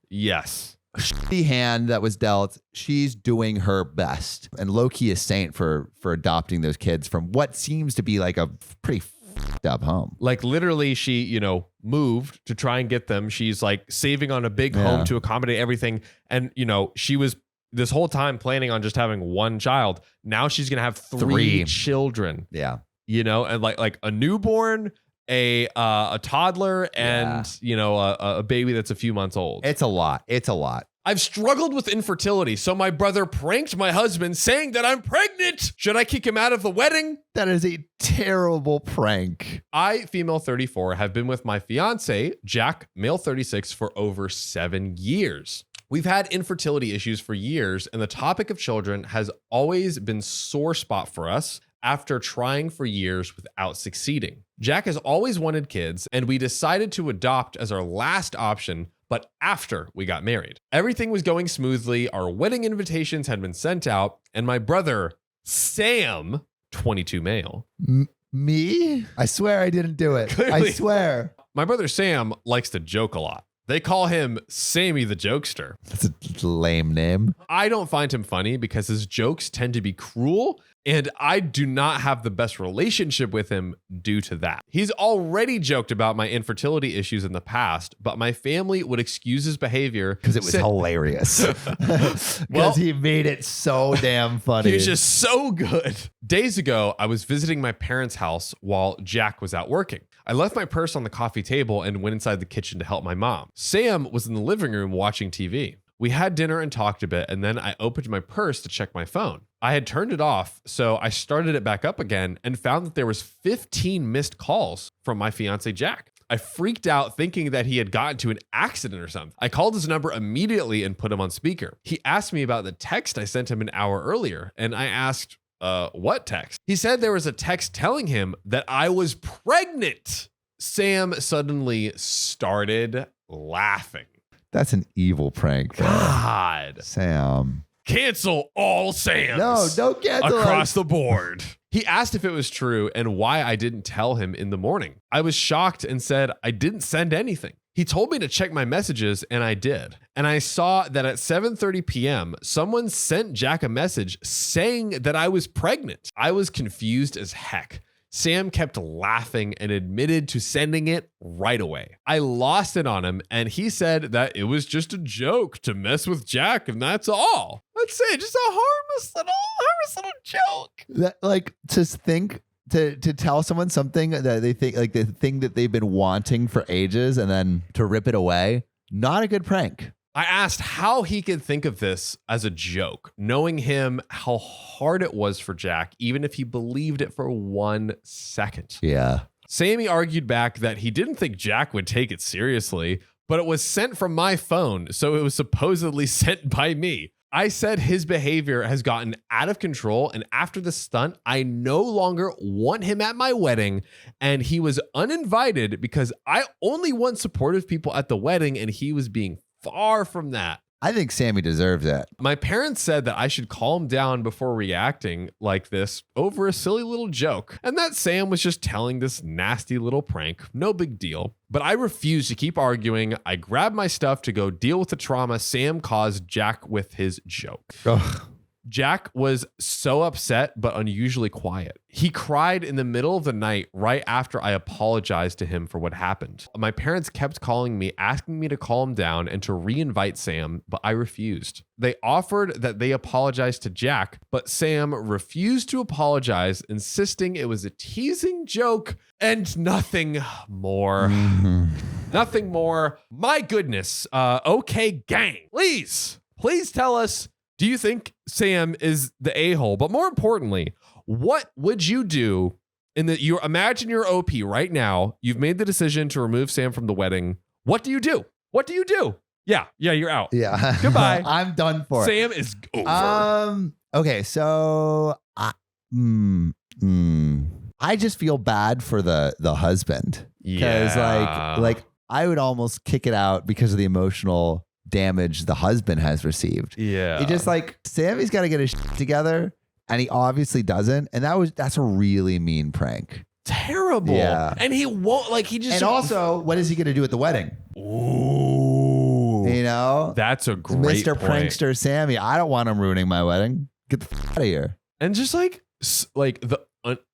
The hand that was dealt, she's doing her best, and low-key a saint for adopting those kids from what seems to be like a pretty fucked up home. Like literally she, moved to try and get them. She's like saving on a big home to accommodate everything. And, she was this whole time planning on just having one child. Now she's going to have three children, Yeah. you know, and like a newborn, a toddler, and, you know, a baby that's a few months old. It's a lot. It's a lot. I've struggled with infertility, so my brother pranked my husband saying that I'm pregnant. Should I kick him out of the wedding? That is a terrible prank. I, female 34, have been with my fiance, Jack, male 36, for over 7 years. We've had infertility issues for years, and the topic of children has always been sore spot for us after trying for years without succeeding. Jack has always wanted kids, and we decided to adopt as our last option, but after we got married. Everything was going smoothly, our wedding invitations had been sent out, and my brother, Sam, 22 male. Me? I swear I didn't do it. Clearly. I swear. My brother Sam likes to joke a lot. They call him Sammy the Jokester. That's a lame name. I don't find him funny because his jokes tend to be cruel, and I do not have the best relationship with him due to that. He's already joked about my infertility issues in the past, but my family would excuse his behavior Because it was hilarious. Because he made it so damn funny. He was just so good. Days ago, I was visiting my parents' house while Jack was out working. I left my purse on the coffee table and went inside the kitchen to help my mom. Sam was in the living room watching TV. We had dinner and talked a bit, and then I opened my purse to check my phone. I had turned it off, so I started it back up again and found that there was 15 missed calls from my fiance, Jack. I freaked out thinking that he had gotten to an accident or something. I called his number immediately and put him on speaker. He asked me about the text I sent him an hour earlier, and I asked, what text? He said there was a text telling him that I was pregnant. Sam suddenly started laughing. That's an evil prank. Bro. God. Sam. Cancel all Sams. No, don't cancel across the board. He asked if it was true and why I didn't tell him in the morning. I was shocked and said I didn't send anything. He told me to check my messages, and I did. And I saw that at 7:30 p.m., someone sent Jack a message saying that I was pregnant. I was confused as heck. Sam kept laughing and admitted to sending it right away. I lost it on him, and he said that it was just a joke to mess with Jack, and that's all. Let's say just a harmless little joke. That, like, to think to tell someone something that they think, like the thing that they've been wanting for ages, and then to rip it away. Not a good prank. I asked how he could think of this as a joke, knowing him how hard it was for Jack, even if he believed it for 1 second. Yeah. Sammy argued back that he didn't think Jack would take it seriously, but it was sent from my phone, so it was supposedly sent by me. I said his behavior has gotten out of control, and after the stunt, I no longer want him at my wedding, and he was uninvited because I only want supportive people at the wedding, and he was being far from that. I think Sammy deserves it. My parents said that I should calm down before reacting like this over a silly little joke, and that Sam was just telling this nasty little prank. No big deal. But I refused to keep arguing. I grabbed my stuff to go deal with the trauma Sam caused Jack with his joke. Ugh. Jack was so upset, but unusually quiet. He cried in the middle of the night right after I apologized to him for what happened. My parents kept calling me, asking me to calm down and to re-invite Sam, but I refused. They offered that they apologize to Jack, but Sam refused to apologize, insisting it was a teasing joke and nothing more. Mm-hmm. Nothing more. My goodness. Okay, gang, please tell us, do you think Sam is the a-hole? But more importantly, what would you do you imagine you're OP right now. You've made the decision to remove Sam from the wedding. What do you do? What do you do? Yeah, you're out. Yeah. Goodbye. I'm done for. Sam is over. Okay, so I just feel bad for the husband. Because like I would almost kick it out because of the emotional damage the husband has received. Yeah. It just like Sammy's got to get his shit together, and he obviously doesn't. And that's a really mean prank. Terrible. Yeah. And he won't, like, he just. And also, what is he going to do at the wedding? Ooh. You know? That's a great Mr. point. Prankster Sammy. I don't want him ruining my wedding. Get the out of here. And just like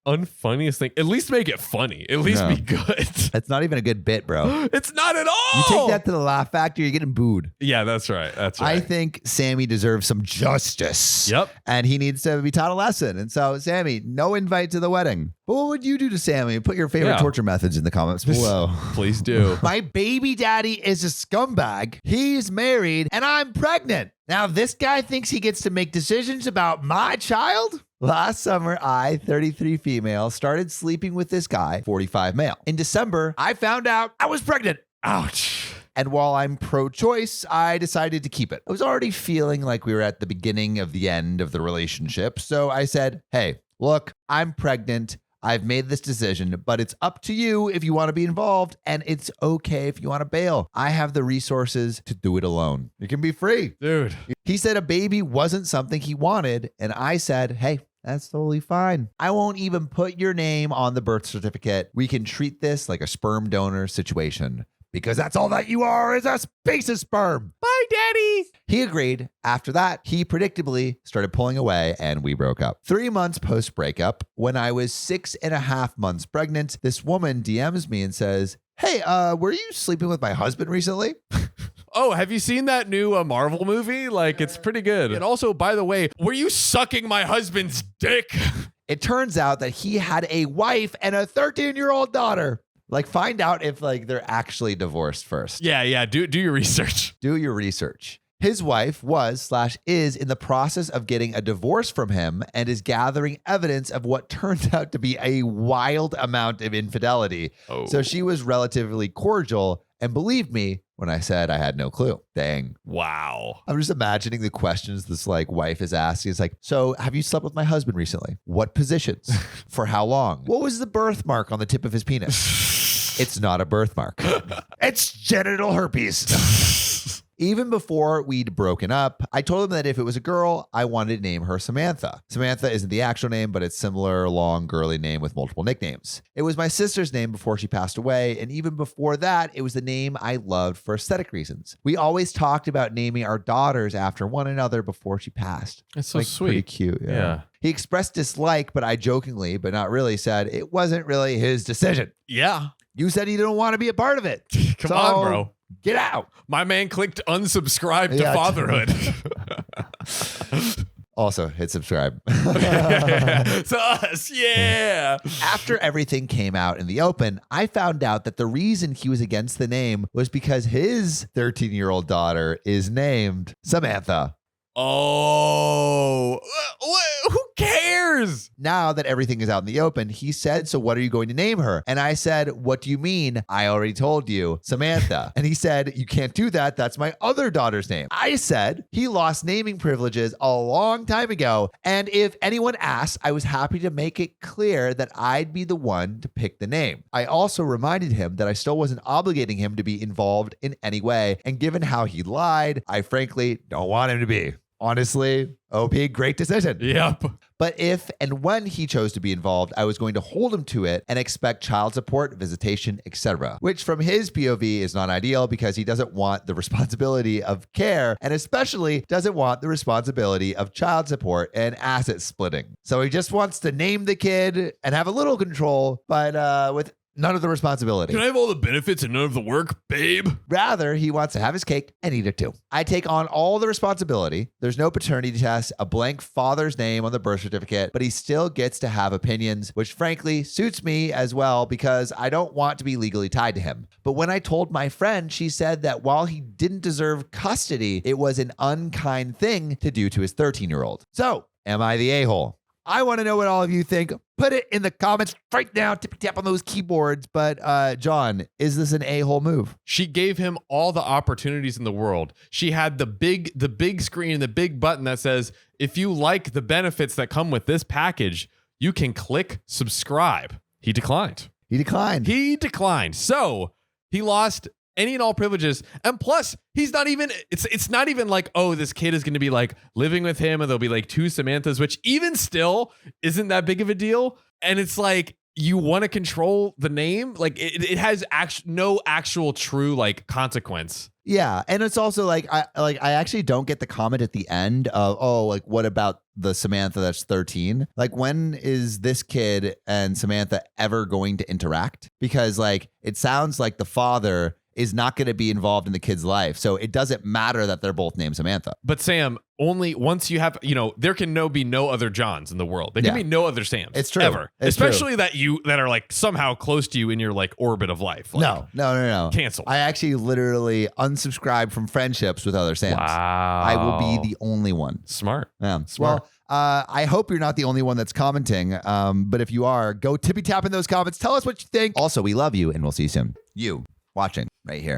unfunniest thing. At least make it funny. At least No. be good. That's not even a good bit, bro. It's not at all. You take that to the Laugh Factory, you're getting booed. Yeah, that's right. That's right. I think Sammy deserves some justice. Yep. And he needs to be taught a lesson. And so, Sammy, no invite to the wedding. But what would you do to Sammy? Put your favorite Yeah. torture methods in the comments below. Please do. My baby daddy is a scumbag. He's married and I'm pregnant. Now, this guy thinks he gets to make decisions about my child? Last summer, I, 33 female, started sleeping with this guy, 45 male. In December, I found out I was pregnant. Ouch. And while I'm pro-choice, I decided to keep it. I was already feeling like we were at the beginning of the end of the relationship. So I said, hey, look, I'm pregnant. I've made this decision, but it's up to you if you want to be involved, and it's okay if you want to bail. I have the resources to do it alone. You can be free. Dude. He said a baby wasn't something he wanted, and I said, hey, that's totally fine. I won't even put your name on the birth certificate. We can treat this like a sperm donor situation. Because that's all that you are is a space of sperm. Bye, Daddy. He agreed. After that, he predictably started pulling away and we broke up. 3 months post breakup, when I was 6.5 months pregnant, this woman DMs me and says, hey, were you sleeping with my husband recently? Oh, have you seen that new Marvel movie? Like, it's pretty good. And also, by the way, were you sucking my husband's dick? It turns out that he had a wife and a 13-year-old daughter. Like, find out if they're actually divorced first. Yeah. Do your research. Do your research. His wife was/is in the process of getting a divorce from him and is gathering evidence of what turns out to be a wild amount of infidelity. Oh. So she was relatively cordial and believed me when I said I had no clue. Dang. Wow. I'm just imagining the questions this wife is asking. It's like, so have you slept with my husband recently? What positions? For how long? What was the birthmark on the tip of his penis? It's not a birthmark. It's genital herpes. Even before we'd broken up, I told him that if it was a girl, I wanted to name her Samantha. Samantha isn't the actual name, but it's similar, long, girly name with multiple nicknames. It was my sister's name before she passed away, and even before that, it was the name I loved for aesthetic reasons. We always talked about naming our daughters after one another before she passed. That's so Pretty sweet. cute. Yeah. He expressed dislike, but I jokingly, but not really, said it wasn't really his decision. Yeah. You said you didn't want to be a part of it. Come So, on, bro. Get out. My man clicked unsubscribe to Yeah. fatherhood. Also, hit subscribe. To us, yeah. After everything came out in the open, I found out that the reason he was against the name was because his 13-year-old daughter is named Samantha. Oh, who cares? Now that everything is out in the open, he said, so what are you going to name her? And I said, what do you mean? I already told you, Samantha. And he said, you can't do that. That's my other daughter's name. I said, he lost naming privileges a long time ago. And if anyone asks, I was happy to make it clear that I'd be the one to pick the name. I also reminded him that I still wasn't obligating him to be involved in any way. And given how he lied, I frankly don't want him to be. Honestly, OP, great decision. Yep. But if and when he chose to be involved, I was going to hold him to it and expect child support, visitation, etc. Which from his POV is not ideal because he doesn't want the responsibility of care and especially doesn't want the responsibility of child support and asset splitting. So he just wants to name the kid and have a little control, but with none of the responsibility. Can I have all the benefits and none of the work, babe? Rather, he wants to have his cake and eat it too. I take on all the responsibility. There's no paternity test, a blank father's name on the birth certificate, but he still gets to have opinions, which frankly suits me as well because I don't want to be legally tied to him. But when I told my friend, she said that while he didn't deserve custody, it was an unkind thing to do to his 13-year-old. So, am I the a-hole? I want to know what all of you think. Put it in the comments right now. Tap on those keyboards. But John, is this an a-hole move? She gave him all the opportunities in the world. She had the big screen and the big button that says, if you like the benefits that come with this package, you can click subscribe. He declined. He declined. So he lost any and all privileges. And plus, he's not even, it's not even like, oh, this kid is going to be like living with him and there'll be like two Samanthas, which even still isn't that big of a deal. And it's like, you want to control the name? Like it has no actual true like consequence. Yeah, and it's also like I actually don't get the comment at the end of, oh, like what about the Samantha that's 13? Like, when is this kid and Samantha ever going to interact? Because like it sounds like the father is not going to be involved in the kid's life. So it doesn't matter that they're both named Samantha. But Sam, only once you have, there can be no other Johns in the world. There can be no other Sams. It's true. Ever. It's Especially that are like somehow close to you in your like orbit of life. Like, No. Cancel. I actually literally unsubscribed from friendships with other Sams. Wow. I will be the only one. Smart. Yeah. Smart. Well, I hope you're not the only one that's commenting. But if you are, go tippy tap in those comments. Tell us what you think. Also, we love you and we'll see you soon. You watching right here.